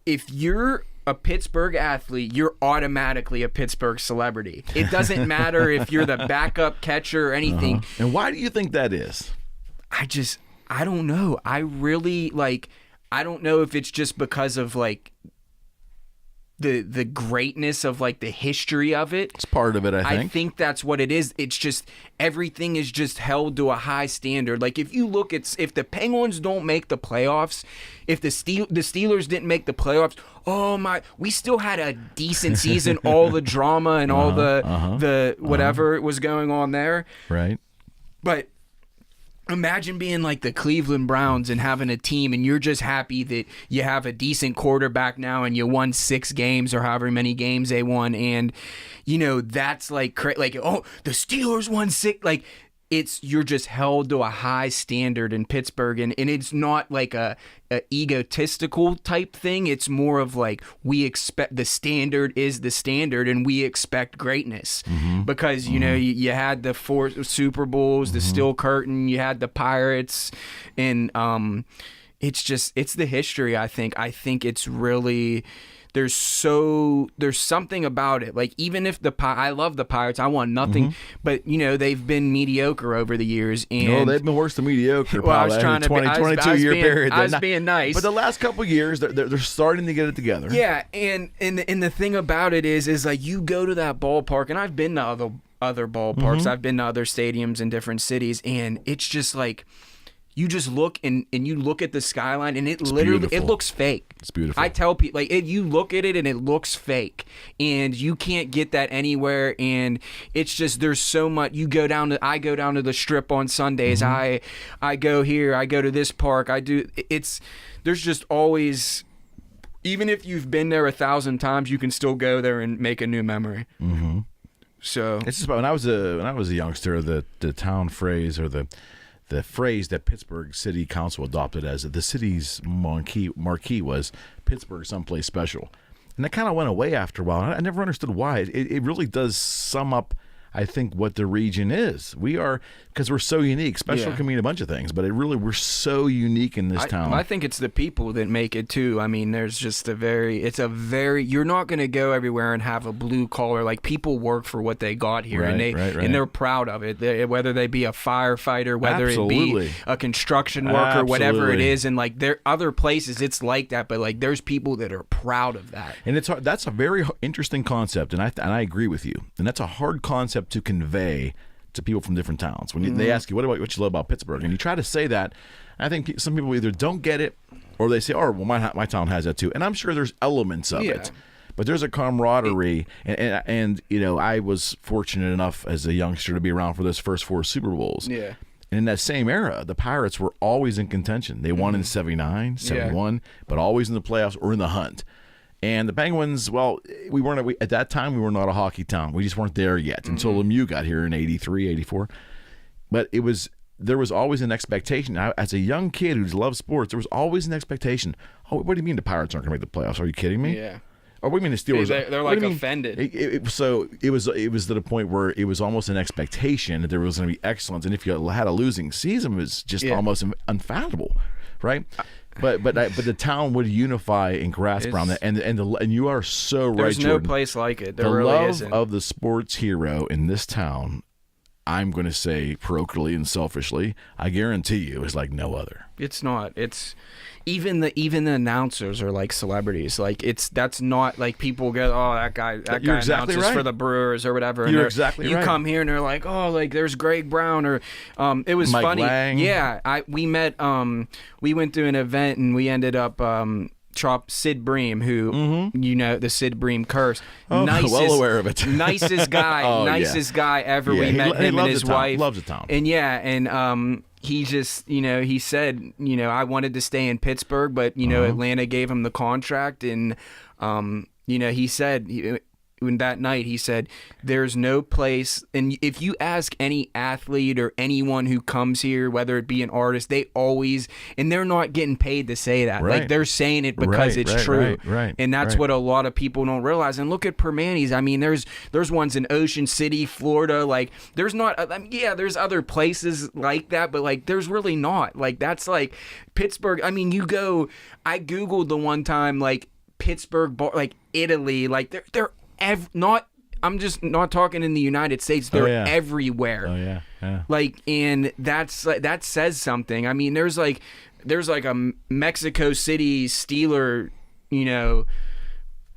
If you're a Pittsburgh athlete, you're automatically a Pittsburgh celebrity. It doesn't matter if you're the backup catcher or anything. Uh-huh. And why do you think that is? I don't know. I really, I don't know if it's just because of, the greatness of, the history of it. It's part of it, I think. I think that's what it is. It's just everything is just held to a high standard. Like, if you look at, if the Penguins don't make the playoffs, if the Steelers didn't make the playoffs, we still had a decent season. All the drama and all the whatever was going on there. Right. But imagine being like the Cleveland Browns and having a team, and you're just happy that you have a decent quarterback now, and you won 6 games or however many games they won, and that's the Steelers won 6. Like, you're just held to a high standard in Pittsburgh, and it's not like a egotistical type thing. It's more of like, we expect the standard is the standard, and we expect greatness. Mm-hmm. Because you had the 4 Super Bowls, the Steel Curtain, you had the Pirates, and it's the history. I think it's really. There's something about it. Like, even if I love the Pirates, I want nothing, but they've been mediocre over the years. And they've been worse than mediocre. Well, I was trying to 22-year period. I was being nice, but the last couple of years, they're starting to get it together. Yeah, and the thing about it is like, you go to that ballpark, and I've been to other ballparks, I've been to other stadiums in different cities, and it's just like, you just look and you look at the skyline, and it looks fake. It's beautiful. I tell people, you look at it and it looks fake, and you can't get that anywhere. And it's just, there's so much. I go down to the Strip on Sundays. I go here. I go to this park. There's just always, even if you've been there 1,000 times, you can still go there and make a new memory. Mm-hmm. So it's just, when I was a youngster, the town phrase, or the phrase that Pittsburgh City Council adopted as the city's marquee was Pittsburgh someplace special. And that kind of went away after a while. I never understood why. It really does sum up, I think, what the region is. We are, because we're so unique. Special can mean a bunch of things, but we're so unique in this town. I think it's the people that make it too. I mean, there's just you're not going to go everywhere and have a blue collar. Like, people work for what they got here, and they're proud of it. Whether they be a firefighter, whether it be a construction worker, whatever it is. And like, there other places it's like that, but like, there's people that are proud of that. And that's a very interesting concept, and I agree with you. And that's a hard concept to convey to people from different towns. When they ask you, what you love about Pittsburgh? And you try to say that, I think some people either don't get it, or they say, oh, well, my town has that too. And I'm sure there's elements of it. But there's a camaraderie, and you know, I was fortunate enough as a youngster to be around for those first 4 Super Bowls. Yeah. And in that same era, the Pirates were always in contention. They won in 79, 71, but always in the playoffs or in the hunt. And the Penguins, well, at that time, we were not a hockey town. We just weren't there yet until Lemieux got here in 83, 84. But there was always an expectation. As a young kid who loved sports, there was always an expectation. Oh, what do you mean the Pirates aren't going to make the playoffs? Are you kidding me? Yeah. Or what do you mean the Steelers? They're like offended. So it was to the point where it was almost an expectation that there was going to be excellence. And if you had a losing season, it was just almost unfathomable, right? But the town would unify and grasp around that, and you are so right, There's no Jordan. place like it. There the really love isn't. of the sports hero in this town, I'm going to say parochially and selfishly, I guarantee you, is like no other. It's not. It's even the announcers are like celebrities. Like, that's not like people go, oh, that guy exactly announces for the Brewers or whatever. And You're exactly right. You come here and they're like, oh, like there's Greg Brown or it was Mike funny. Lang. Yeah, we met. We went to an event and we ended up. Sid Bream, who you know, the Sid Bream curse. Oh, well aware of it. Nicest guy ever. We met him and his wife. Loves the town. And he just, you know, he said, you know, I wanted to stay in Pittsburgh, but you know, Atlanta gave him the contract, and you know, he said. That night he said, there's no place, and if you ask any athlete or anyone who comes here, whether it be an artist, they always, and they're not getting paid to say that. Right. Like, they're saying it because it's true. Right. And that's what a lot of people don't realize. And look at Permanis. I mean, there's ones in Ocean City, Florida. Like, there's not, I mean, yeah, there's other places like that, but like, there's really not. Like, that's like Pittsburgh. I mean, I Googled the one time, like, Pittsburgh, like Italy, like they're I'm just not talking in the United States. They're everywhere. Oh yeah. Like, and that says something. I mean, there's like a Mexico City Steeler, you know,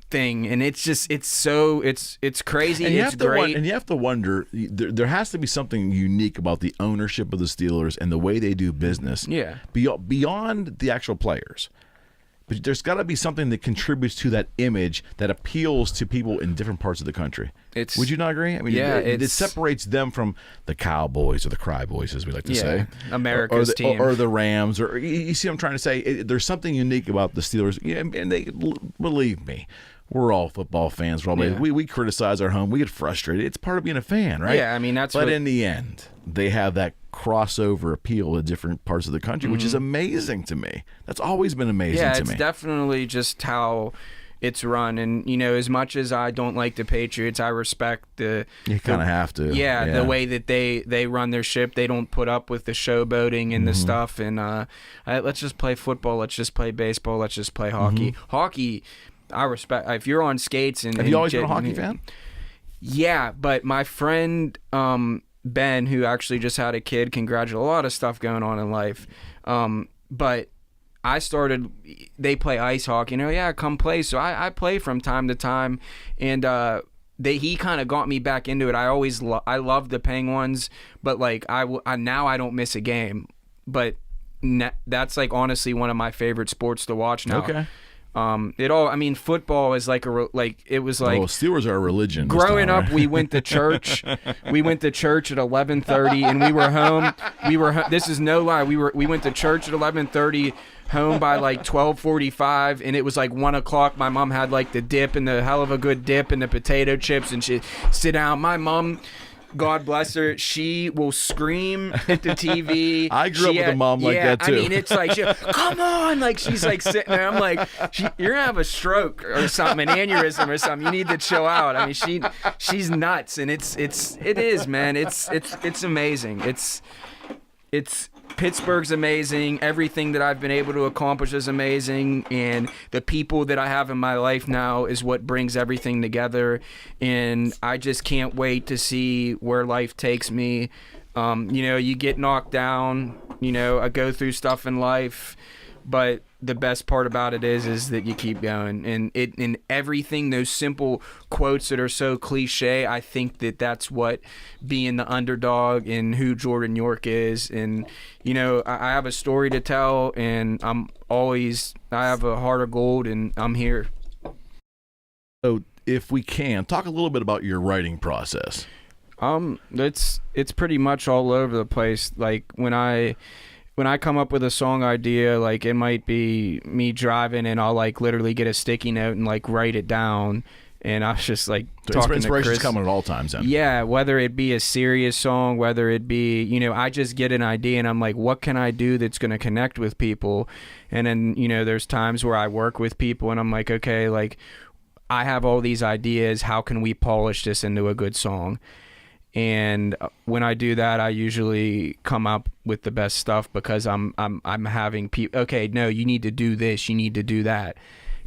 thing, and it's crazy. And it's great. And you have to wonder. There has to be something unique about the ownership of the Steelers and the way they do business. Yeah. Beyond the actual players. But there's got to be something that contributes to that image that appeals to people in different parts of the country. Would you not agree? I mean, it separates them from the Cowboys or the Cry Boys, as we like to say, America's team, or the Rams. Or you see what I'm trying to say? There's something unique about the Steelers, and they believe me. We're all football fans. We criticize our home. We get frustrated. It's part of being a fan, right? Yeah, I mean, But in the end, they have that crossover appeal to different parts of the country, which is amazing to me. That's always been amazing to me. Yeah, it's definitely just how it's run. And, you know, as much as I don't like the Patriots, I respect You kind of have to. Yeah, the way that they run their ship. They don't put up with the showboating and the stuff. And let's just play football. Let's just play baseball. Let's just play hockey. Hockey, I respect. If you're on skates and have you always been a hockey fan? Yeah, but my friend Ben, who actually just had a kid, congratulations, a lot of stuff going on in life. But they play ice hockey. Come play. So I play from time to time, and he kind of got me back into it. I love the Penguins, but like now I don't miss a game. But that's like honestly one of my favorite sports to watch now. Okay. Football is it was like Steelers are a religion. Growing up, we went to church. We went to church at 11:30, and we were home. This is no lie. We went to church at 11:30, home by like 12:45, and it was like 1 o'clock. My mom had like the dip and the hell of a good dip and the potato chips, and she'd sit down. My mom God bless her, she will scream at the TV. I grew up with a mom like that too. I mean, it's like, come on, like she's like sitting there. I'm like, you're gonna have a stroke or something, an aneurysm or something. You need to chill out. I mean, she's nuts, and it is, man. It's amazing. It's Pittsburgh's amazing. Everything that I've been able to accomplish is amazing, and the people that I have in my life now is what brings everything together. And I just can't wait to see where life takes me. You get knocked down. I go through stuff in life, but the best part about it is that you keep going, and everything, those simple quotes that are so cliche, I think that's what being the underdog and who Jordan York is. And I have a story to tell, and I have a heart of gold, and I'm here. So if we can talk a little bit about your writing process. It's pretty much all over the place. Like when I come up with a song idea, like it might be me driving and I'll like literally get a sticky note and like write it down, and I was just like talking to Chris. Coming at all times then. Yeah, whether it be a serious song, whether it be, I just get an idea and I'm like, what can I do that's going to connect with people? And then, there's times where I work with people and I'm like, okay, like I have all these ideas, how can we polish this into a good song? And when I do that, I usually come up with the best stuff because I'm having people, okay, no, you need to do this, you need to do that.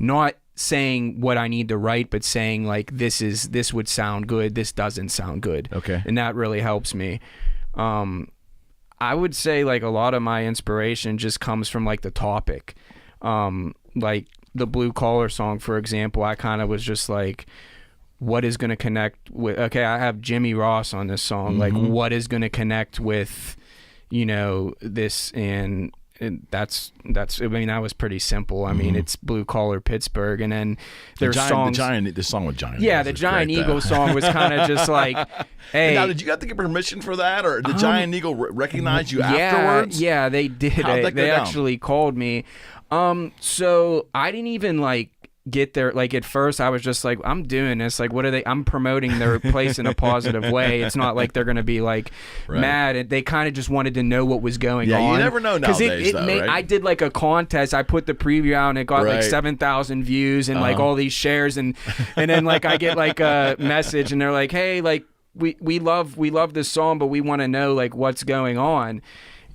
Not saying what I need to write, but saying like, this would sound good, this doesn't sound good. Okay. And that really helps me. I would say like a lot of my inspiration just comes from like the topic. Like the Blue Collar song, for example, I kind of was just like, what is going to connect with, okay, I have Jimmy Ross on this song, like what is going to connect with this, and that's I mean, that was pretty simple. I mean, it's Blue Collar Pittsburgh, and then there's songs, the song with Giant the Giant Eagle song was kind of just like, hey, now did you have to get permission for that, or did Giant Eagle recognize you afterwards? Yeah, they did. They actually called me. So I didn't even like get there. Like at first I was just like, I'm doing this, like what are they, I'm promoting their place in a positive way. It's not like they're gonna be like mad. They kind of just wanted to know what was going on. Yeah, you never know nowadays right? I did like a contest, I put the preview out and it got like 7,000 views and like all these shares, and then like I get like a message and they're like, hey, like we love this song, but we want to know like what's going on.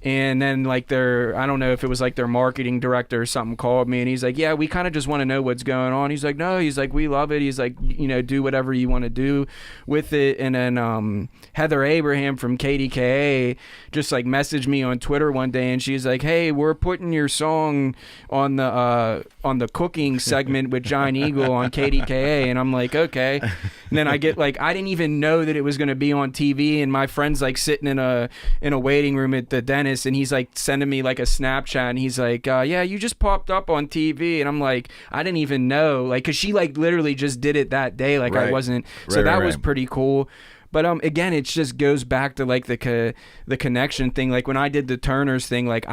And then like I don't know if it was like their marketing director or something called me and he's like, yeah, we kind of just want to know what's going on. He's like, no, he's like, we love it. He's like, do whatever you want to do with it. And then Heather Abraham from KDKA just like messaged me on Twitter one day and she's like, hey, we're putting your song on the cooking segment with Giant Eagle on KDKA. And I'm like, okay. And then I get like, I didn't even know that it was going to be on TV, and my friend's like sitting in a waiting room at the dentist, and he's like sending me like a Snapchat, and he's like, yeah, you just popped up on TV. And I'm like, I didn't even know, like, cause she like literally just did it that day, like I wasn't, so that was pretty cool. But again, it just goes back to like the connection thing. Like when I did the Turners thing, like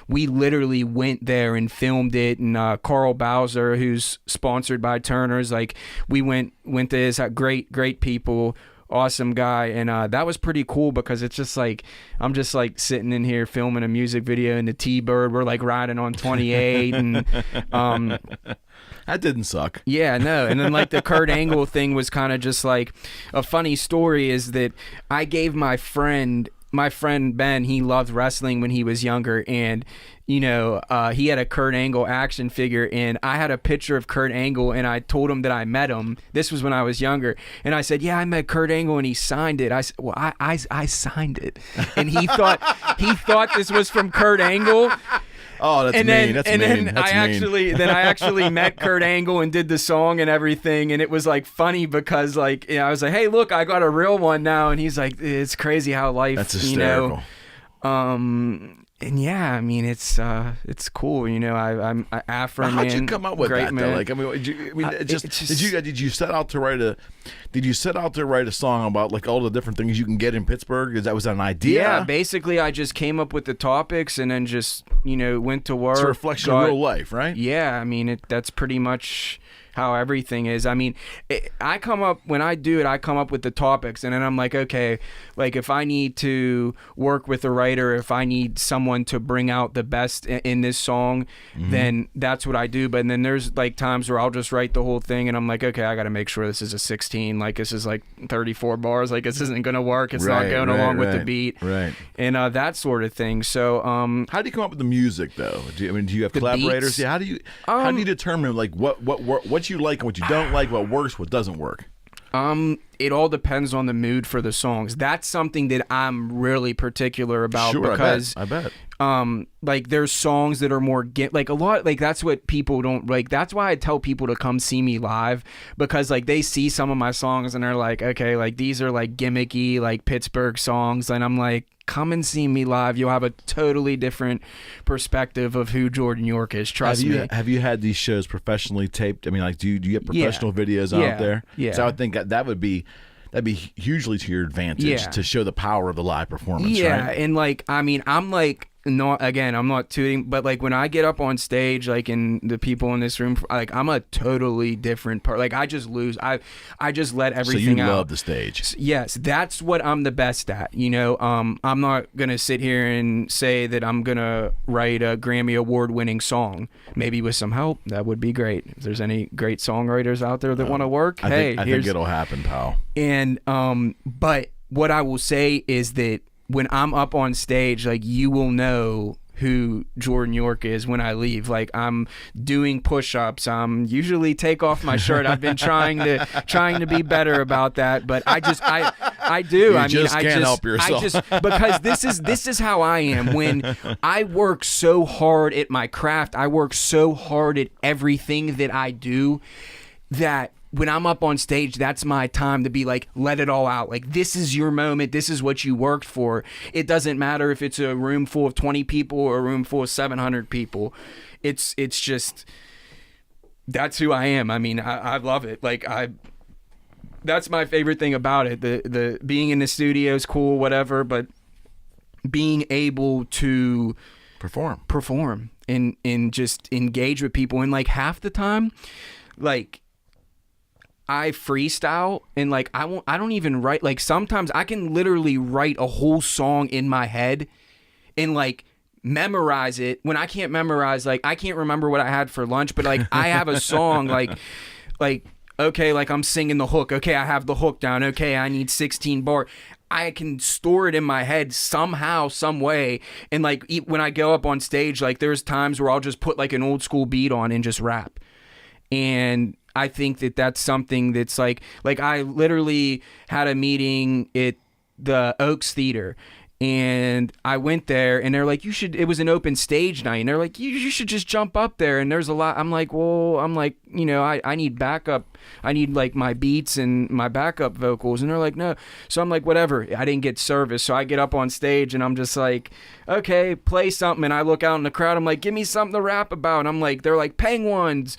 we literally went there and filmed it, and Carl Bowser, who's sponsored by Turners, like we went to his great people, awesome guy, and that was pretty cool because it's just like I'm just like sitting in here filming a music video in the T-Bird. We're like riding on 28 and that didn't suck. Yeah, no. And then like the Kurt Angle thing was kind of just like a funny story is that I gave my friend Ben, he loved wrestling when he was younger, and he had a Kurt Angle action figure, and I had a picture of Kurt Angle, and I told him that I met him. This was when I was younger, and I said, yeah, I met Kurt Angle, and he signed it. I said, well, I signed it, and he thought this was from Kurt Angle. Oh, that's mean. Then I actually met Kurt Angle and did the song and everything, and it was like funny because like I was like, hey, look, I got a real one now, and he's like, it's crazy how life, that's hysterical. And yeah, I mean, it's cool, I'm Afro man. How'd you come up with that man. though? Like, did you set out to write a song about like all the different things you can get in Pittsburgh? Was that an idea? Yeah, basically, I just came up with the topics and then just went to work. It's a reflection of real life, right? Yeah, I mean, that's pretty much how everything is. I mean, I come up with the topics, and then I'm like, okay, like if I need to work with a writer, if I need someone to bring out the best in this song, then that's what I do. But then there's like times where I'll just write the whole thing, and I'm like, okay, I got to make sure this is a 16, like this is like 34 bars, like this isn't gonna work. It's not going along with the beat, and that sort of thing. So, how do you come up with the music though? Do you have collaborators? Beats? Yeah, how do you determine like what you like and what you don't like, what works, what doesn't work? It all depends on the mood for the songs. That's something that I'm really particular about, sure, because I bet. like there's songs that are more like a lot, like that's what people don't like. That's why I tell people to come see me live, because like they see some of my songs and they're like, okay, like these are like gimmicky, like Pittsburgh songs, and I'm like, come and see me live. You'll have a totally different perspective of who Jordan York is. Trust me. Have you had these shows professionally taped? I mean, like, do you get professional videos out there? Yeah. So I would think that'd be hugely to your advantage to show the power of the live performance. Yeah, right? and like, I mean, I'm like, I'm not tooting, but like when I get up on stage, like in the people in this room, like I'm a totally different part. Like I just lose. I just let everything out. So you love the stage. Yes, that's what I'm the best at. You know, I'm not gonna sit here and say that I'm gonna write a Grammy award-winning song. Maybe with some help, that would be great. If there's any great songwriters out there that want to work, I think it'll happen, pal. And but what I will say is that when I'm up on stage, like you will know who Jordan York is when I leave. Like I'm doing push-ups. I'm usually take off my shirt. I've been trying to be better about that, but I do. I can't help yourself. Because this is how I am. When I work so hard at my craft, I work so hard at everything that I do, that when I'm up on stage, that's my time to be like, let it all out. Like, this is your moment. This is what you worked for. It doesn't matter if it's a room full of 20 people or a room full of 700 people. It's just, that's who I am. I mean, I love it. Like, that's my favorite thing about it. The being in the studio is cool, whatever, but being able to perform and just engage with people. And like half the time, like, I freestyle, and like I don't even write. Like sometimes I can literally write a whole song in my head and like memorize it when I can't memorize. Like I can't remember what I had for lunch, but like I have a song like okay, like I'm singing the hook. Okay, I have the hook down. Okay, I need 16 bar. I can store it in my head somehow, some way. And like when I go up on stage, like there's times where I'll just put like an old school beat on and just rap. And I think that that's something that's like I literally had a meeting at the Oaks Theater, and I went there, and they're like, it was an open stage night, and they're like, you should just jump up there, and there's a lot. I'm like, you know, I need backup. I need like my beats and my backup vocals, and they're like, no. So I'm like, whatever. I didn't get service, so I get up on stage, and I'm just like, okay, play something. And I look out in the crowd, I'm like, give me something to rap about. And I'm like, they're like, penguins,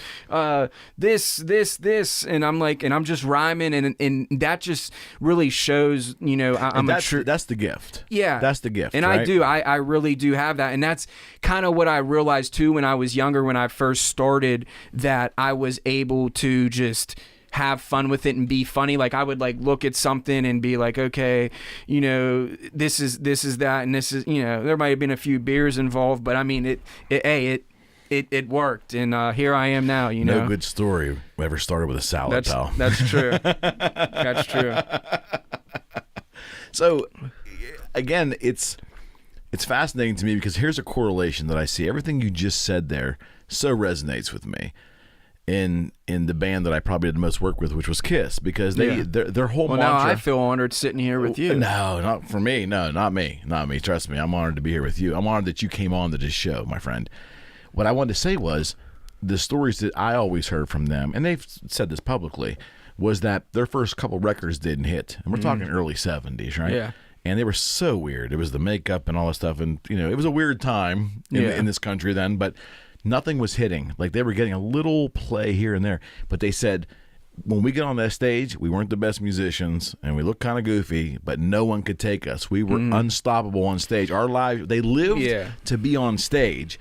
this, and I'm like, and I'm just rhyming, and that just really shows, you know, that's the gift. Yeah, that's the gift. And right? I really do have that, and that's kind of what I realized too when I was younger, when I first started, that I was able to just have fun with it and be funny. Like I would like look at something and be like, okay, you know, this is that, and this is, you know, there might have been a few beers involved, but I mean it worked, and here I am now. You know, no good story ever started with a salad, pal. That's true. That's true. So again, it's fascinating to me because here's a correlation that I see. Everything you just said there so resonates with me in the band that I probably did the most work with, which was Kiss, because their whole mantra. Now I feel honored sitting here with you. No, not for me. No, not me. Not me. Trust me, I'm honored to be here with you. I'm honored that you came on to this show, my friend. What I wanted to say was the stories that I always heard from them, and they've said this publicly, was that their first couple records didn't hit, and we're talking early 70s, right? Yeah. And they were so weird. It was the makeup and all that stuff, and you know, it was a weird time in this country then, but nothing was hitting. Like they were getting a little play here and there, but they said, when we get on that stage, we weren't the best musicians and we looked kind of goofy, but no one could take us. We were unstoppable on stage. Our lives, they lived to be on stage.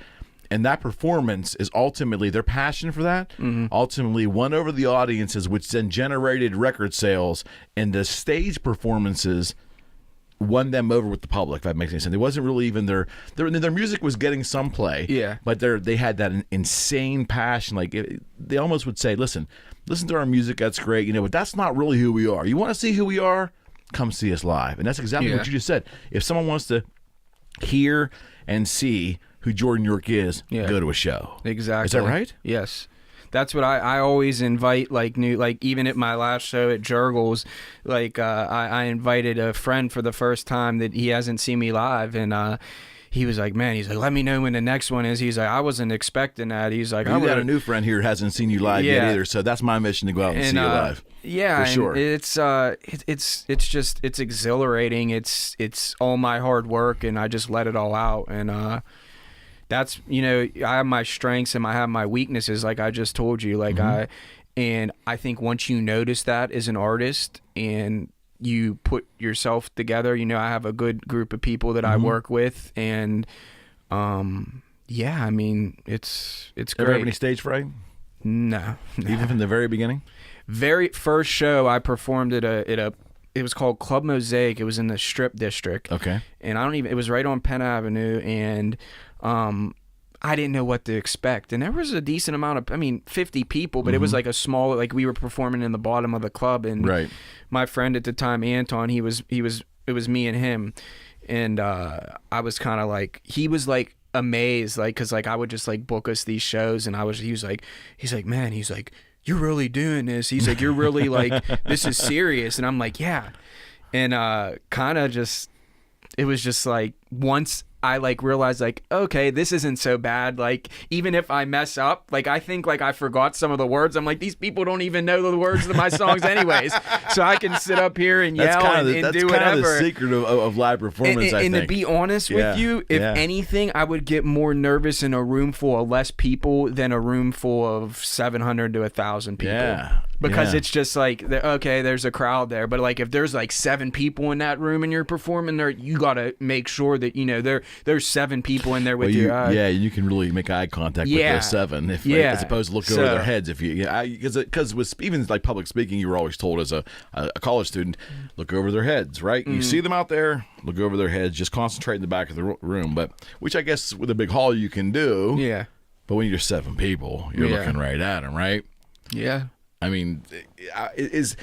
And that performance is ultimately their passion for that. Ultimately won over the audiences, which then generated record sales, and the stage performances won them over with the public. If that makes any sense, it wasn't really even their music was getting some play, but they had that insane passion. Like they almost would say, listen to our music, that's great, but that's not really who we are. You want to see who we are? Come see us live. And that's exactly what you just said. If someone wants to hear and see who Jordan York is, go to a show. Exactly. Is that right? Yes. That's what I always invite, like even at my last show at Jaggerz, like I invited a friend for the first time that he hasn't seen me live, and he was like, man, he's like, let me know when the next one is. He's like, I wasn't expecting that. He's like, you got a new friend here who hasn't seen you live yet either, so that's my mission, to go out and see you live. Yeah, for sure. It's exhilarating. It's all my hard work, and I just let it all out, and that's, I have my strengths and I have my weaknesses, like I just told you. Like I think once you notice that as an artist and you put yourself together, I have a good group of people that I work with, and I mean, it's great. Ever have any stage fright? No. Even from the very beginning? Very first show I performed at it was called Club Mosaic. It was in the Strip District. Okay. And it was right on Penn Avenue, and I didn't know what to expect. And there was a decent amount of, 50 people, but it was like a small, like we were performing in the bottom of the club, and my friend at the time, Anton, it was me and him. And I was kind of like, he was like amazed, like, cause like I would just like book us these shows, and he's like, man, he's like, you're really doing this. He's like, you're really like, this is serious. And I'm like, yeah. And kind of just, it was just like, once I like realized like, okay, this isn't so bad. Like, even if I mess up, like I think like I forgot some of the words. I'm like, these people don't even know the words of my songs anyways. So I can sit up here and yell and do whatever. That's kind of the secret of live performance, I think. And to be honest with you, if anything, I would get more nervous in a room full of less people than a room full of 700 to 1,000 people. Yeah. Because it's just like, okay, there's a crowd there. But like if there's like 7 people in that room and you're performing there, you got to make sure that, there's 7 people in there with you. Yeah, you can really make eye contact with those 7 as opposed to look over their heads. Because with even like public speaking, you were always told as a college student, look over their heads, right? You see them out there, look over their heads, just concentrate in the back of the room. But which I guess with a big hall you can do. Yeah. But when you're 7 people, you're looking right at them, right? Yeah. I mean, is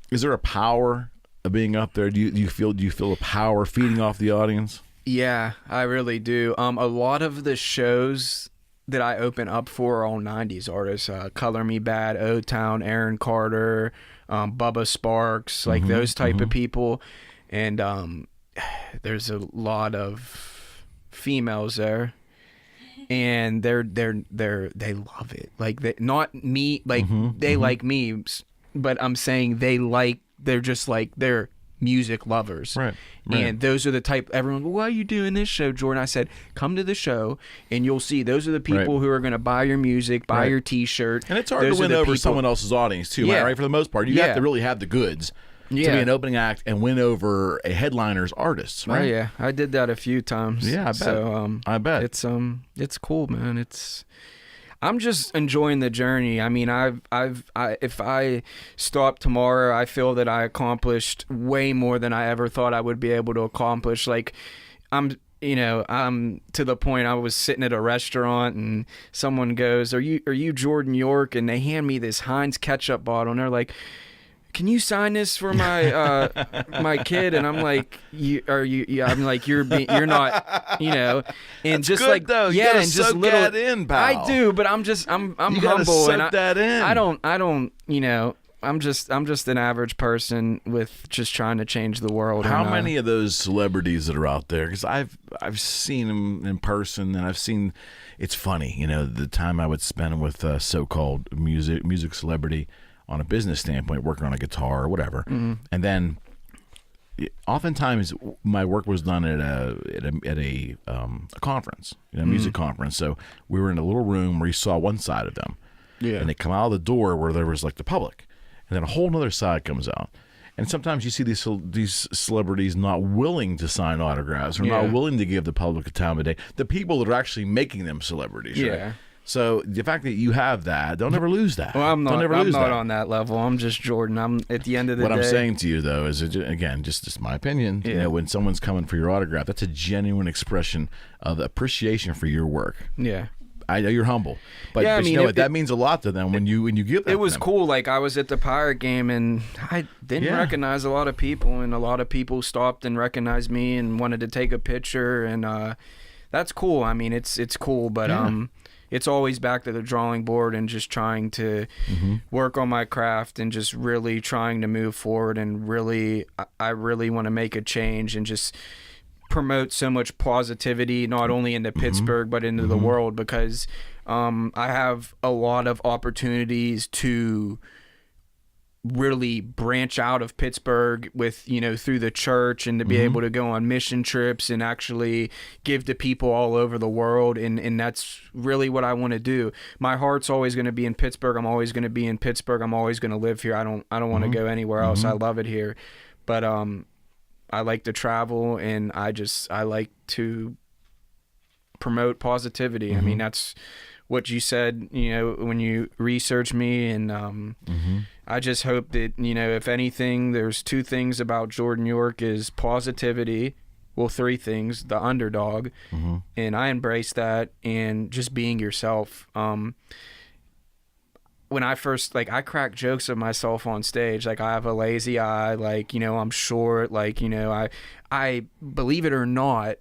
there a power of being up there? Do you feel a power feeding off the audience? Yeah, I really do. A lot of the shows that I open up for are all 90s artists. Color Me Bad, O-Town, Aaron Carter, Bubba Sparks, like those type of people. And there's a lot of females there. And they love it. Like not me, like they like me, but I'm saying they're just like they're music lovers. Right. And those are the type, everyone, why are you doing this show, Jordan? I said, come to the show and you'll see those are the people who are going to buy your music, buy your t-shirt. And it's hard to win over someone else's audience too, right? For the most part, you have to really have the goods to be an opening act and win over a headliner's artists, right? Oh yeah, I did that a few times. Yeah, I bet. So I bet it's cool, man. I'm just enjoying the journey. I mean, if I stop tomorrow, I feel that I accomplished way more than I ever thought I would be able to accomplish. Like, I'm to the point I was sitting at a restaurant and someone goes, "Are you Jordan York?" And they hand me this Heinz ketchup bottle and they're like, can you sign this for my my kid? And I'm like, I'm like, you're not, and that's just good, like, though. You and just soak little that in, pal. I do, but I'm humble soak and that in. I don't, I'm just an average person with just trying to change the world. How many of those celebrities that are out there? Because I've seen them in person, and I've seen. It's funny, the time I would spend with so-called music celebrity. On a business standpoint, working on a guitar or whatever, and then oftentimes my work was done at a conference, a music conference. So we were in a little room where you saw one side of them, and they come out of the door where there was like the public, and then a whole other side comes out, And sometimes you see these celebrities not willing to sign autographs or not willing to give the public a time of day. The people that are actually making them celebrities, right? So the fact that you have that, don't ever lose that. Well, I'm not on that level. I'm just Jordan. I'm at the end of the day. What I'm saying to you, though, is, again, just my opinion, you know, when someone's coming for your autograph, that's a genuine expression of appreciation for your work. Yeah. I know you're humble, but, yeah, but you know what? That means a lot to them when you give that. It was cool. Like, I was at the Pirate game, and I didn't recognize a lot of people, and a lot of people stopped and recognized me and wanted to take a picture, and that's cool. I mean, it's cool, but it's always back to the drawing board and just trying to work on my craft and just really trying to move forward, and I really want to make a change and just promote so much positivity, not only into Pittsburgh but into the world, because I have a lot of opportunities to really branch out of Pittsburgh with, you know, through the church, and to be able to go on mission trips and actually give to people all over the world, and that's really what I want to do. My heart's always going to be in Pittsburgh. I'm always going to be in Pittsburgh. I'm always going to live here. I don't want to go anywhere else. I love it here, but I like to travel, and I like to promote positivity. I mean, that's what you said, you know, when you research me, and I just hope that, you know, if anything, there's two things about Jordan York is positivity. Well, three things: the underdog, and I embrace that, and just being yourself. When I first, like, I crack jokes of myself on stage, like, I have a lazy eye, like, you know, I'm short, like, you know, I believe it or not,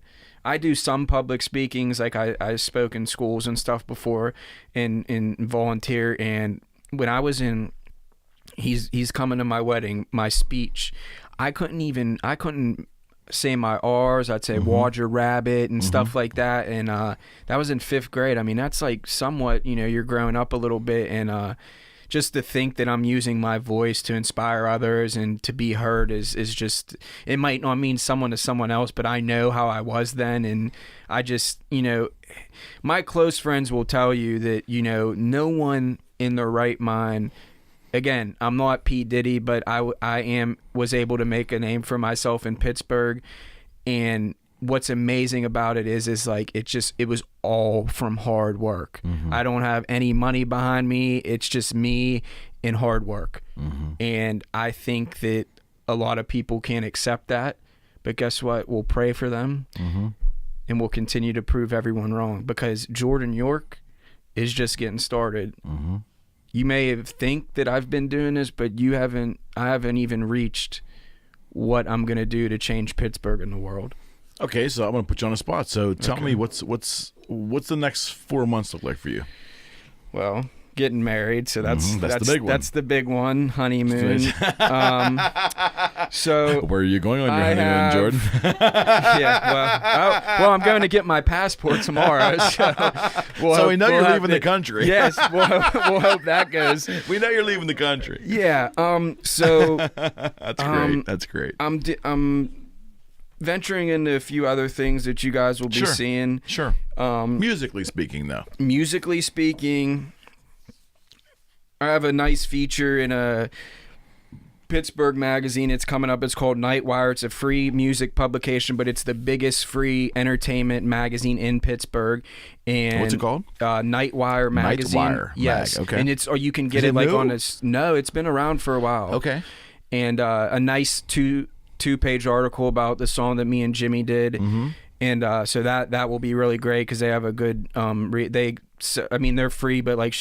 I do some public speakings, like I spoke in schools and stuff before, and volunteer, and when I was in He's Coming to My Wedding, my speech, I couldn't say my R's. I'd say Roger Rabbit and stuff like that, and that was in 5th grade. I mean, that's like somewhat, you know, you're growing up a little bit, and just to think that I'm using my voice to inspire others and to be heard is just, it might not mean someone to someone else, but I know how I was then, and I just, you know, my close friends will tell you that, you know, no one in their right mind. Again, I'm not P. Diddy, but I was able to make a name for myself in Pittsburgh, and what's amazing about it is like it was all from hard work. I don't have any money behind me. It's just me and hard work, and I think that a lot of people can't accept that, but guess what? We'll pray for them, and we'll continue to prove everyone wrong, because Jordan York is just getting started. You may think that I've been doing this, but I haven't even reached what I'm going to do to change Pittsburgh and the world. Okay, so I'm going to put you on the spot. So tell me, what's the next 4 months look like for you? Well, getting married, so that's the big one. That's the big one, honeymoon. So where are you going on your honeymoon, Jordan? Well, I'm going to get my passport tomorrow. So we know you're leaving the country. Yes, we'll hope that goes. We know you're leaving the country. Yeah. So that's great. That's great. I'm venturing into a few other things that you guys will be seeing. Sure. Musically speaking, though. Musically speaking, I have a nice feature in a Pittsburgh magazine. It's coming up. It's called Nightwire. It's a free music publication, but it's the biggest free entertainment magazine in Pittsburgh. And what's it called? Nightwire magazine. Nightwire. Yes. Okay. And you can get it like new? on this. No, it's been around for a while. Okay. And a nice two-page article about the song that me and Jimmy did. And so that will be really great, because they have a good they're free, but like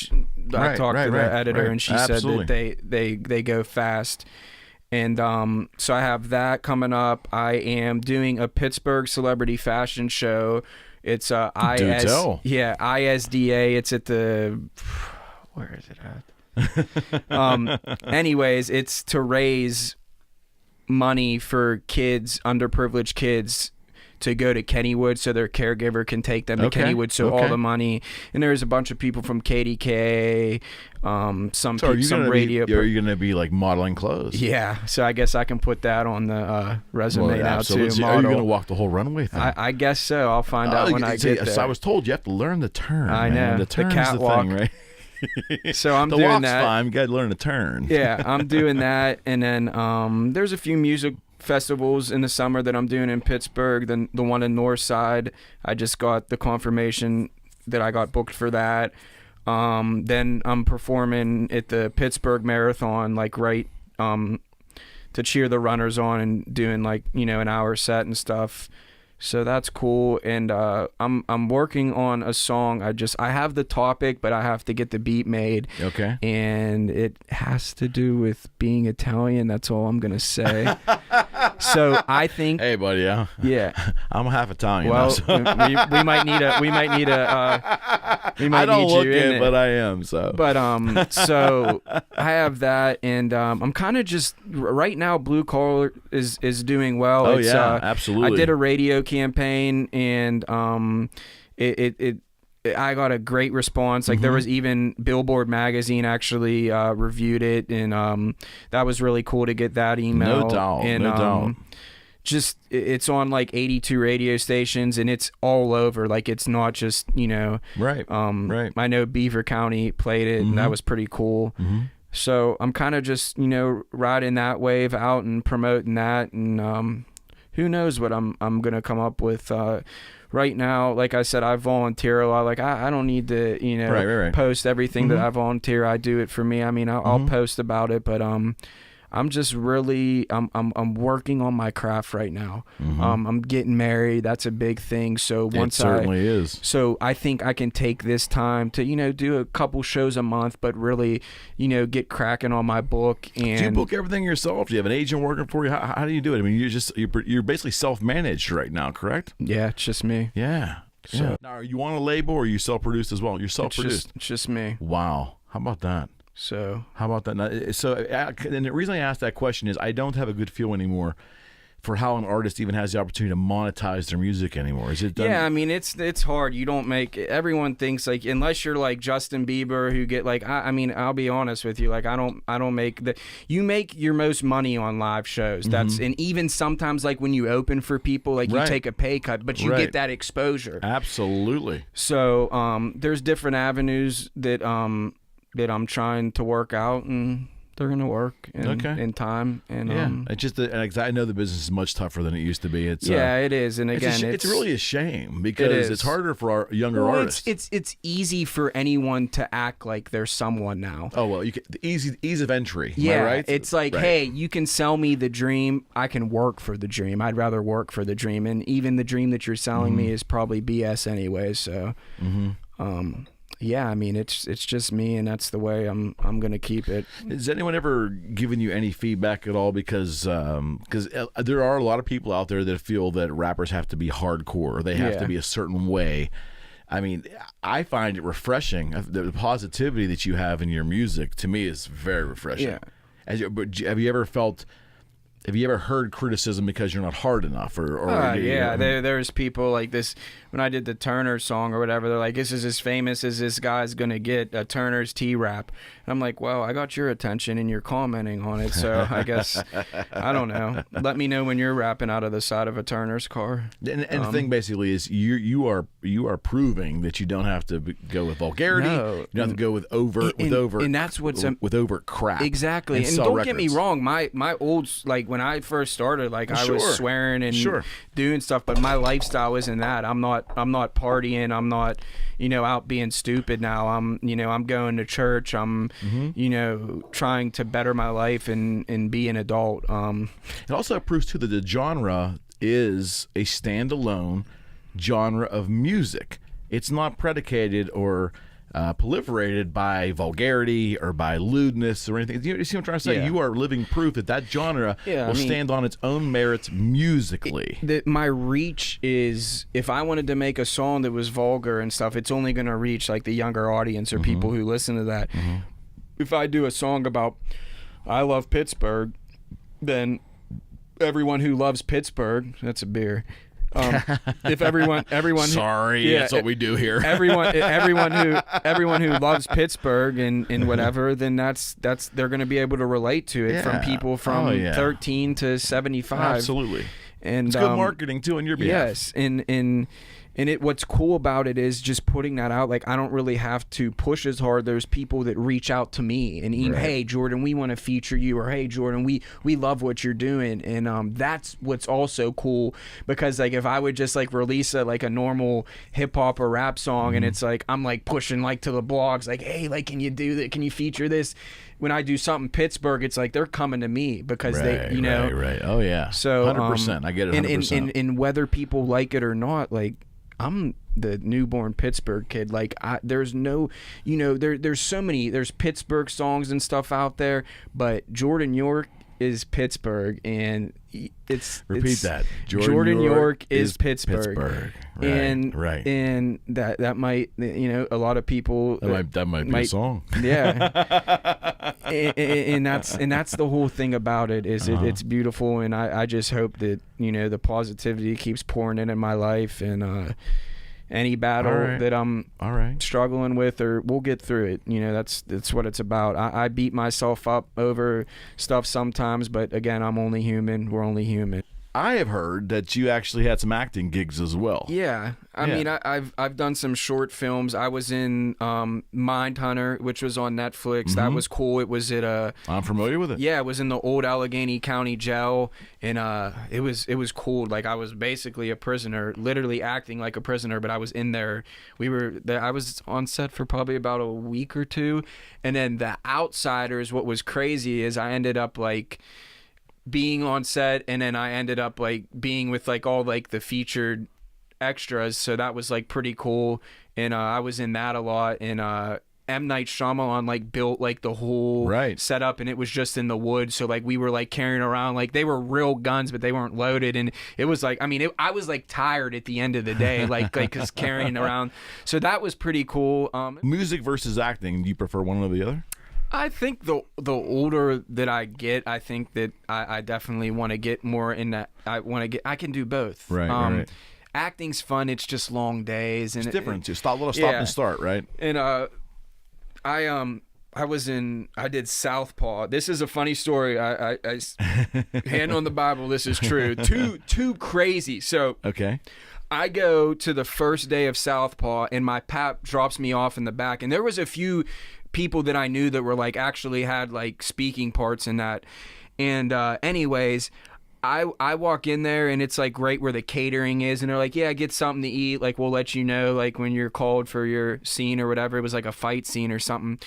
I talked to the editor, and she said that they go fast. And so I have that coming up. I am doing a Pittsburgh celebrity fashion show. It's ISDA. It's at the, where is it at? Anyways, it's to raise money for kids, underprivileged kids, to go to Kennywood so their caregiver can take them to Kennywood. So all the money, and there's a bunch of people from KDK, some radio. Are you going to be like modeling clothes? Yeah, so I guess I can put that on the resume now too. Are you going to walk the whole runway thing? I guess so. I'll find out when I get there. So I was told you have to learn the turn. I know. The turn's the thing, right? So I'm the doing walk's that. fine. You got to learn to turn. Yeah, I'm doing that, and then there's a few music festivals in the summer that I'm doing in Pittsburgh. The one in Northside, I just got the confirmation that I got booked for that. Then I'm performing at the Pittsburgh Marathon, like to cheer the runners on and doing like, an hour set and stuff. So that's cool. And I'm working on a song. I have the topic, but I have to get the beat made. Okay. And it has to do with being Italian. That's all I'm gonna say. So I think. Hey, buddy. Yeah. I'm half Italian. Well, so. we might need a. I don't look it, but I am. So. But so I have that, and I'm kind of just right now. Blue Collar is doing well. Oh, yeah, absolutely. I did a radio campaign, and I got a great response. Like there was even Billboard magazine actually reviewed it, and that was really cool to get that email. No doubt. And, no doubt. Just it's on like 82 radio stations, and it's all over. Like it's not just right. Right. I know Beaver County played it, and that was pretty cool. So I'm kind of just riding that wave out and promoting that, and who knows what I'm gonna come up with. Right now, like I said, I volunteer a lot. Like I don't need to right. post everything that I volunteer. I do it for me. I mean, I'll post about it, but I'm just really I'm working on my craft right now. I'm getting married. That's a big thing. So once it certainly is. So I think I can take this time to do a couple shows a month, but really get cracking on my book. And do you book everything yourself? Do you have an agent working for you? How do you do it? I mean, you're basically self-managed right now, correct? Yeah, it's just me. Yeah. So now, are you on a label or are you self-produced as well? You're self-produced. It's just me. Wow. How about that? So how about that? Now, and the reason I asked that question is I don't have a good feel anymore for how an artist even has the opportunity to monetize their music anymore. Is it done? Yeah, I mean it's hard. You don't make. Everyone thinks like unless you're like Justin Bieber, who get like I mean I'll be honest with you, like I don't make the. You make your most money on live shows. That's and even sometimes like when you open for people, like you take a pay cut, but you get that exposure. Absolutely. So there's different avenues that I'm trying to work out, and they're gonna work in time. And it's just I know the business is much tougher than it used to be. It's it is, and again, it's really a shame because it's harder for our younger artists. It's easy for anyone to act like they're someone now. Oh well, the ease of entry. Yeah, am I right? It's like, hey, you can sell me the dream. I can work for the dream. I'd rather work for the dream, and even the dream that you're selling me is probably BS anyway. So, yeah, I mean, it's just me, and that's the way I'm gonna keep it. Has anyone ever given you any feedback at all? Because there are a lot of people out there that feel that rappers have to be hardcore, or they have to be a certain way. I mean, I find it refreshing. The positivity that you have in your music, to me, is very refreshing. Yeah. Have you ever heard criticism because you're not hard enough, there's people like this. When I did the Turner song or whatever, they're like, "This is as famous as this guy's gonna get, a Turner's T-Rap." And I'm like, "Well, I got your attention and you're commenting on it, so I guess I don't know. Let me know when you're rapping out of the side of a Turner's car." And the thing basically is, you are proving that you don't have to go with vulgarity. You don't have to go with overt and that's what's with overt crap. Exactly. And don't get me wrong, my old, like when I first started, like I was swearing and doing stuff, but my lifestyle isn't that. I'm not partying. I'm not, out being stupid now. I'm going to church. I'm, trying to better my life and be an adult. It also proves too that the genre is a standalone genre of music. It's not predicated or proliferated by vulgarity or by lewdness or anything. You see what I'm trying to say? You are living proof that genre will stand on its own merits musically. My reach is, if I wanted to make a song that was vulgar and stuff, it's only going to reach like the younger audience or people who listen to that. If I do a song about I love Pittsburgh, then everyone who loves Pittsburgh, that's a beer. If everyone sorry, that's what we do here. everyone who loves Pittsburgh and whatever, then that's they're going to be able to relate to it from people from 13 to 75. Absolutely. And it's good marketing too on your behalf. Yes, and what's cool about it is just putting that out. Like, I don't really have to push as hard. There's people that reach out to me and email, hey Jordan, we want to feature you, or hey Jordan, we love what you're doing. And that's what's also cool, because like if I would just like release a normal hip hop or rap song, and it's like I'm like pushing like to the blogs, like, hey, like, can you do that? Can you feature this? When I do something Pittsburgh, it's like they're coming to me because they, you know, right. Oh yeah. So 100%. I get it. 100%. And whether people like it or not, like, I'm the newborn Pittsburgh kid. Like, there's no, you know, there's so many, there's Pittsburgh songs and stuff out there, but Jordan York is Pittsburgh, and repeat that. Jordan York is Pittsburgh. Right. And that might, you know, a lot of people that might be a song. Yeah. and that's the whole thing about it is it's beautiful, and I just hope that, you know, the positivity keeps pouring in my life, and any battle that I'm struggling with, or we'll get through it. You know, that's what it's about. I beat myself up over stuff sometimes, but again, I'm only human. We're only human. I have heard that you actually had some acting gigs as well. Yeah. I mean, I've done some short films. I was in Mindhunter, which was on Netflix. That was cool. It was at I'm familiar with it. Yeah, it was in the old Allegheny County Jail, and it was cool. Like, I was basically a prisoner, literally acting like a prisoner, but I was in there. I was on set for probably about a week or two, and then The Outsiders, what was crazy is I ended up like being on set, and then I ended up like being with like all like the featured extras, so that was like pretty cool. And I was in that a lot, and M. Night Shyamalan like built like the whole setup, and it was just in the woods, so like we were like carrying around, like they were real guns but they weren't loaded, and it was like, I mean, I was like tired at the end of the day, like cause carrying around, so that was pretty cool. Music versus acting, do you prefer one or the other? I think the older that I get, I think that I definitely want to get more in that. I can do both. Right. Acting's fun. It's just long days, and it's different too. Stop and start, right? And I did Southpaw. This is a funny story. I hand on the Bible, this is true. Too crazy. So I go to the first day of Southpaw, and my pap drops me off in the back, and there was a few people that I knew that were like actually had like speaking parts in that. And anyways, I walk in there, and it's like right where the catering is, and they're like, yeah, get something to eat, like we'll let you know like when you're called for your scene or whatever. It was like a fight scene or something.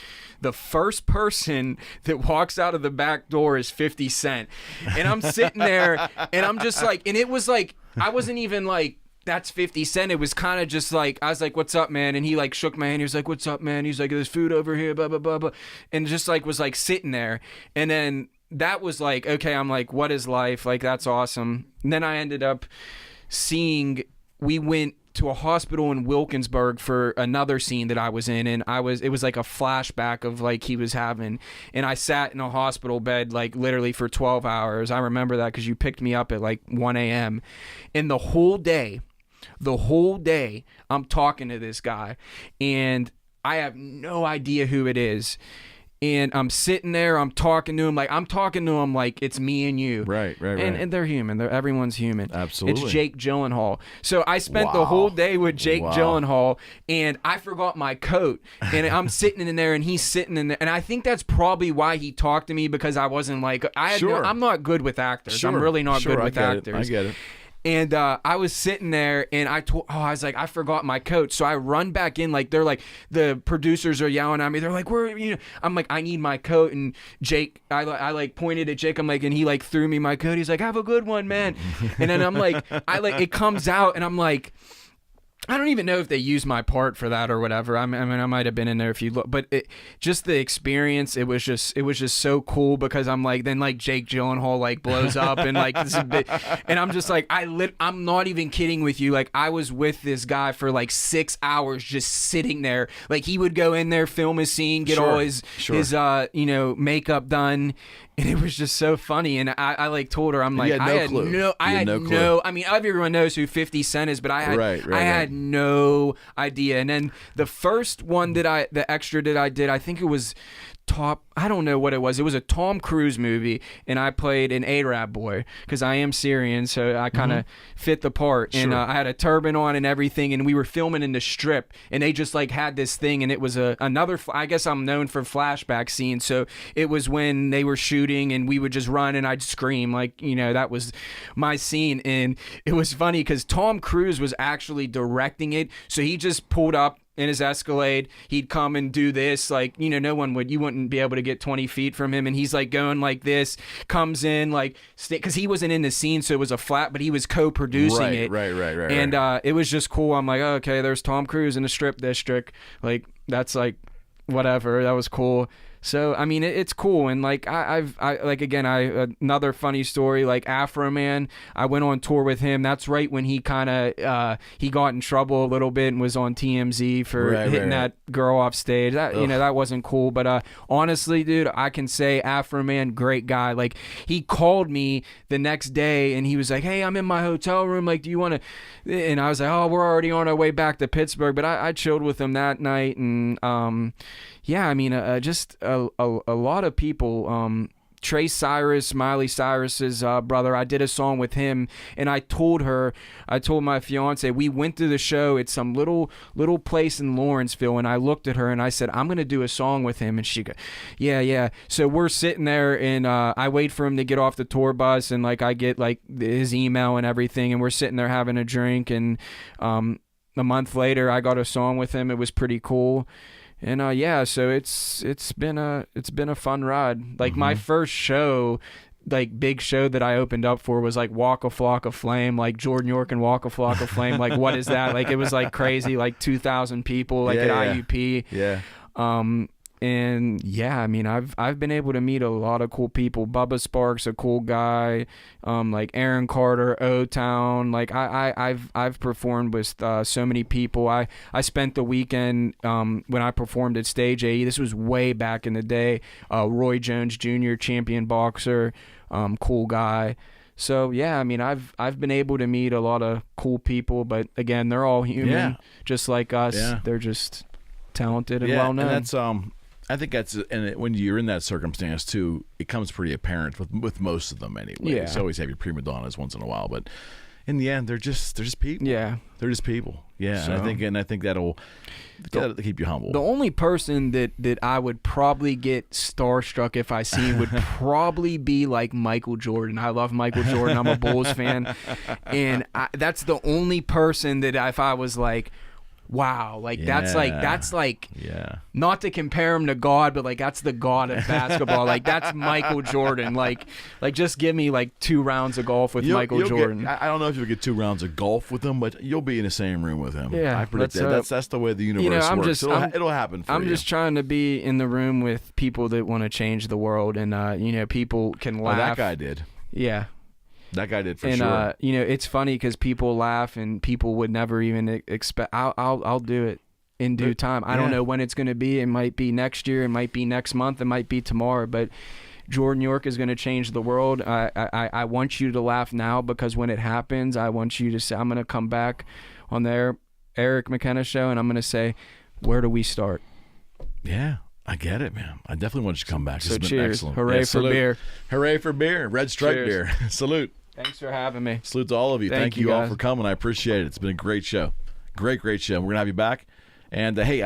The first person that walks out of the back door is 50 Cent, and I'm sitting there, and I'm just like, and it was like, I wasn't even like, that's 50 Cent. It was kind of just like, I was like, what's up, man? And he like shook my hand. He was like, what's up, man? He's like, there's food over here, blah, blah, blah, blah. And just like was like sitting there. And then that was like, okay, I'm like, what is life? Like, that's awesome. And then I ended up we went to a hospital in Wilkinsburg for another scene that I was in, and it was like a flashback of like he was having, and I sat in a hospital bed like literally for 12 hours. I remember that because you picked me up at like 1 a.m. and the whole day I'm talking to this guy, and I have no idea who it is. And I'm sitting there, I'm talking to him like it's me and you. Right. And they're human. Everyone's human. Absolutely. It's Jake Gyllenhaal. So I spent the whole day with Jake Gyllenhaal, and I forgot my coat. And I'm sitting in there, and he's sitting in there. And I think that's probably why he talked to me, because I wasn't like, I'm not good with actors. Sure. I'm really not good with actors. I get it. And I was sitting there, and I was like, I forgot my coat. So I run back in, like they're like, the producers are yelling at me. They're like, I'm like, I need my coat. And Jake, I like pointed at Jake. I'm like, and he like threw me my coat. He's like, have a good one, man. And then I'm like, it comes out, and I'm like, I don't even know if they used my part for that or whatever. I mean, I might have been in there if you look, but just the experience, it was just so cool, because I'm like, then like Jake Gyllenhaal like blows up, and like this is a bit, and I'm just like, I'm not even kidding with you. Like, I was with this guy for like 6 hours just sitting there. Like, he would go in there, film his scene, get all his makeup done. And it was just so funny, and I like told her, I'm like, I had no clue. I mean, everyone knows who 50 Cent is, but I had no idea. And then the first one the extra that I did, I think it was I don't know what it was. It was a Tom Cruise movie, and I played an Arab boy because I am Syrian, so I kind of fit the part. Sure. And I had a turban on and everything, and we were filming in the Strip, and they just like had this thing, and it was another. I guess I'm known for flashback scenes, so it was when they were shooting, and we would just run, and I'd scream like, you know, that was my scene. And it was funny because Tom Cruise was actually directing it, so he just pulled up in his Escalade. He'd come and do this, like, you know, you wouldn't be able to get 20 feet from him, and he's like going like this, comes in like, because he wasn't in the scene, so it was a flat, but he was co-producing it. Right. And it was just cool. I'm like, oh, okay, there's Tom Cruise in the Strip District, like, that's like whatever, that was cool. So I mean, it's cool. And like I another funny story, like Afro Man, I went on tour with him. That's right when he kind of he got in trouble a little bit and was on TMZ for hitting that girl off stage. That, you know, that wasn't cool. But honestly, dude, I can say Afro Man, great guy. Like, he called me the next day and he was like, hey, I'm in my hotel room, like, do you want to? And I was like, oh, we're already on our way back to Pittsburgh. But I chilled with him that night. And yeah, I mean, just a lot of people. Trey Cyrus, Miley Cyrus's brother, I did a song with him, and I told my fiance, we went to the show at some little place in Lawrenceville, and I looked at her and I said, I'm going to do a song with him. And she go, yeah. So we're sitting there, and I wait for him to get off the tour bus, and like I get like his email and everything, and we're sitting there having a drink, and a month later I got a song with him. It was pretty cool. And yeah, so it's been a fun ride. Like my first show, like big show that I opened up for was like Walk a Flock of Flame, like Jordan York and Walk a Flock of Flame. Like, what is that? Like, it was like crazy, like 2,000 people, like at IUP. Yeah. And yeah, I mean, I've been able to meet a lot of cool people. Bubba Sparks, a cool guy. Like Aaron Carter, O-Town. Like I've performed with so many people. I spent the weekend when I performed at Stage A. This was way back in the day. Roy Jones Jr., champion boxer, cool guy. So yeah, I mean, I've been able to meet a lot of cool people, but again, they're all human, just like us. Yeah. They're just talented and well known. And that's I think that's, and when you're in that circumstance too, it comes pretty apparent with most of them anyway. Yeah. You always have your prima donnas once in a while, but in the end, they're just people. Yeah, they're just people. Yeah, so, and I think that'll keep you humble. The only person that I would probably get starstruck if I see would probably be like Michael Jordan. I love Michael Jordan. I'm a Bulls fan, and that's the only person that if I was like, wow, like that's like not to compare him to God, but like that's the God of basketball. Like, that's Michael Jordan. Like just give me like 2 rounds of golf with Michael Jordan. I don't know if you'll get 2 rounds of golf with him, but you'll be in the same room with him. Yeah, I predict that. That's the way the universe works. It'll happen for you. I'm just trying to be in the room with people that want to change the world, and you know, people can laugh. That guy did. Yeah. That guy did for sure. And you know, it's funny because people laugh, and people would never even expect. I'll do it in due time. I don't know when it's going to be. It might be next year. It might be next month. It might be tomorrow. But Jordan York is going to change the world. I want you to laugh now, because when it happens, I want you to say, I'm going to come back on the Eric McKenna show, and I'm going to say, where do we start? Yeah. I get it, man. I definitely want you to come back. So it's cheers. been excellent. Hooray for beer. Hooray for beer. Red Stripe Cheers. beer. Salute. Thanks for having me. Salute to all of you. Thank you all guys. for coming. I appreciate it. It's been a great show. Great show. We're going to have you back. And hey,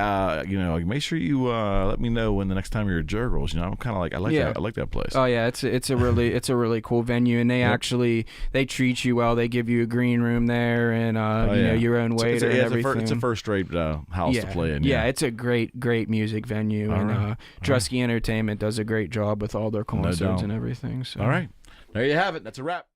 you know, make sure you let me know when the next time you're at Jaggerz. You know, I'm kind of like, I like that place. Oh yeah, it's a really cool venue, and they actually treat you well. They give you a green room there, and you know, your own waiter and everything. It's a first-rate house to play in. Yeah, it's a great music venue, and Drusky Entertainment does a great job with all their concerts and everything. So. All right, there you have it. That's a wrap.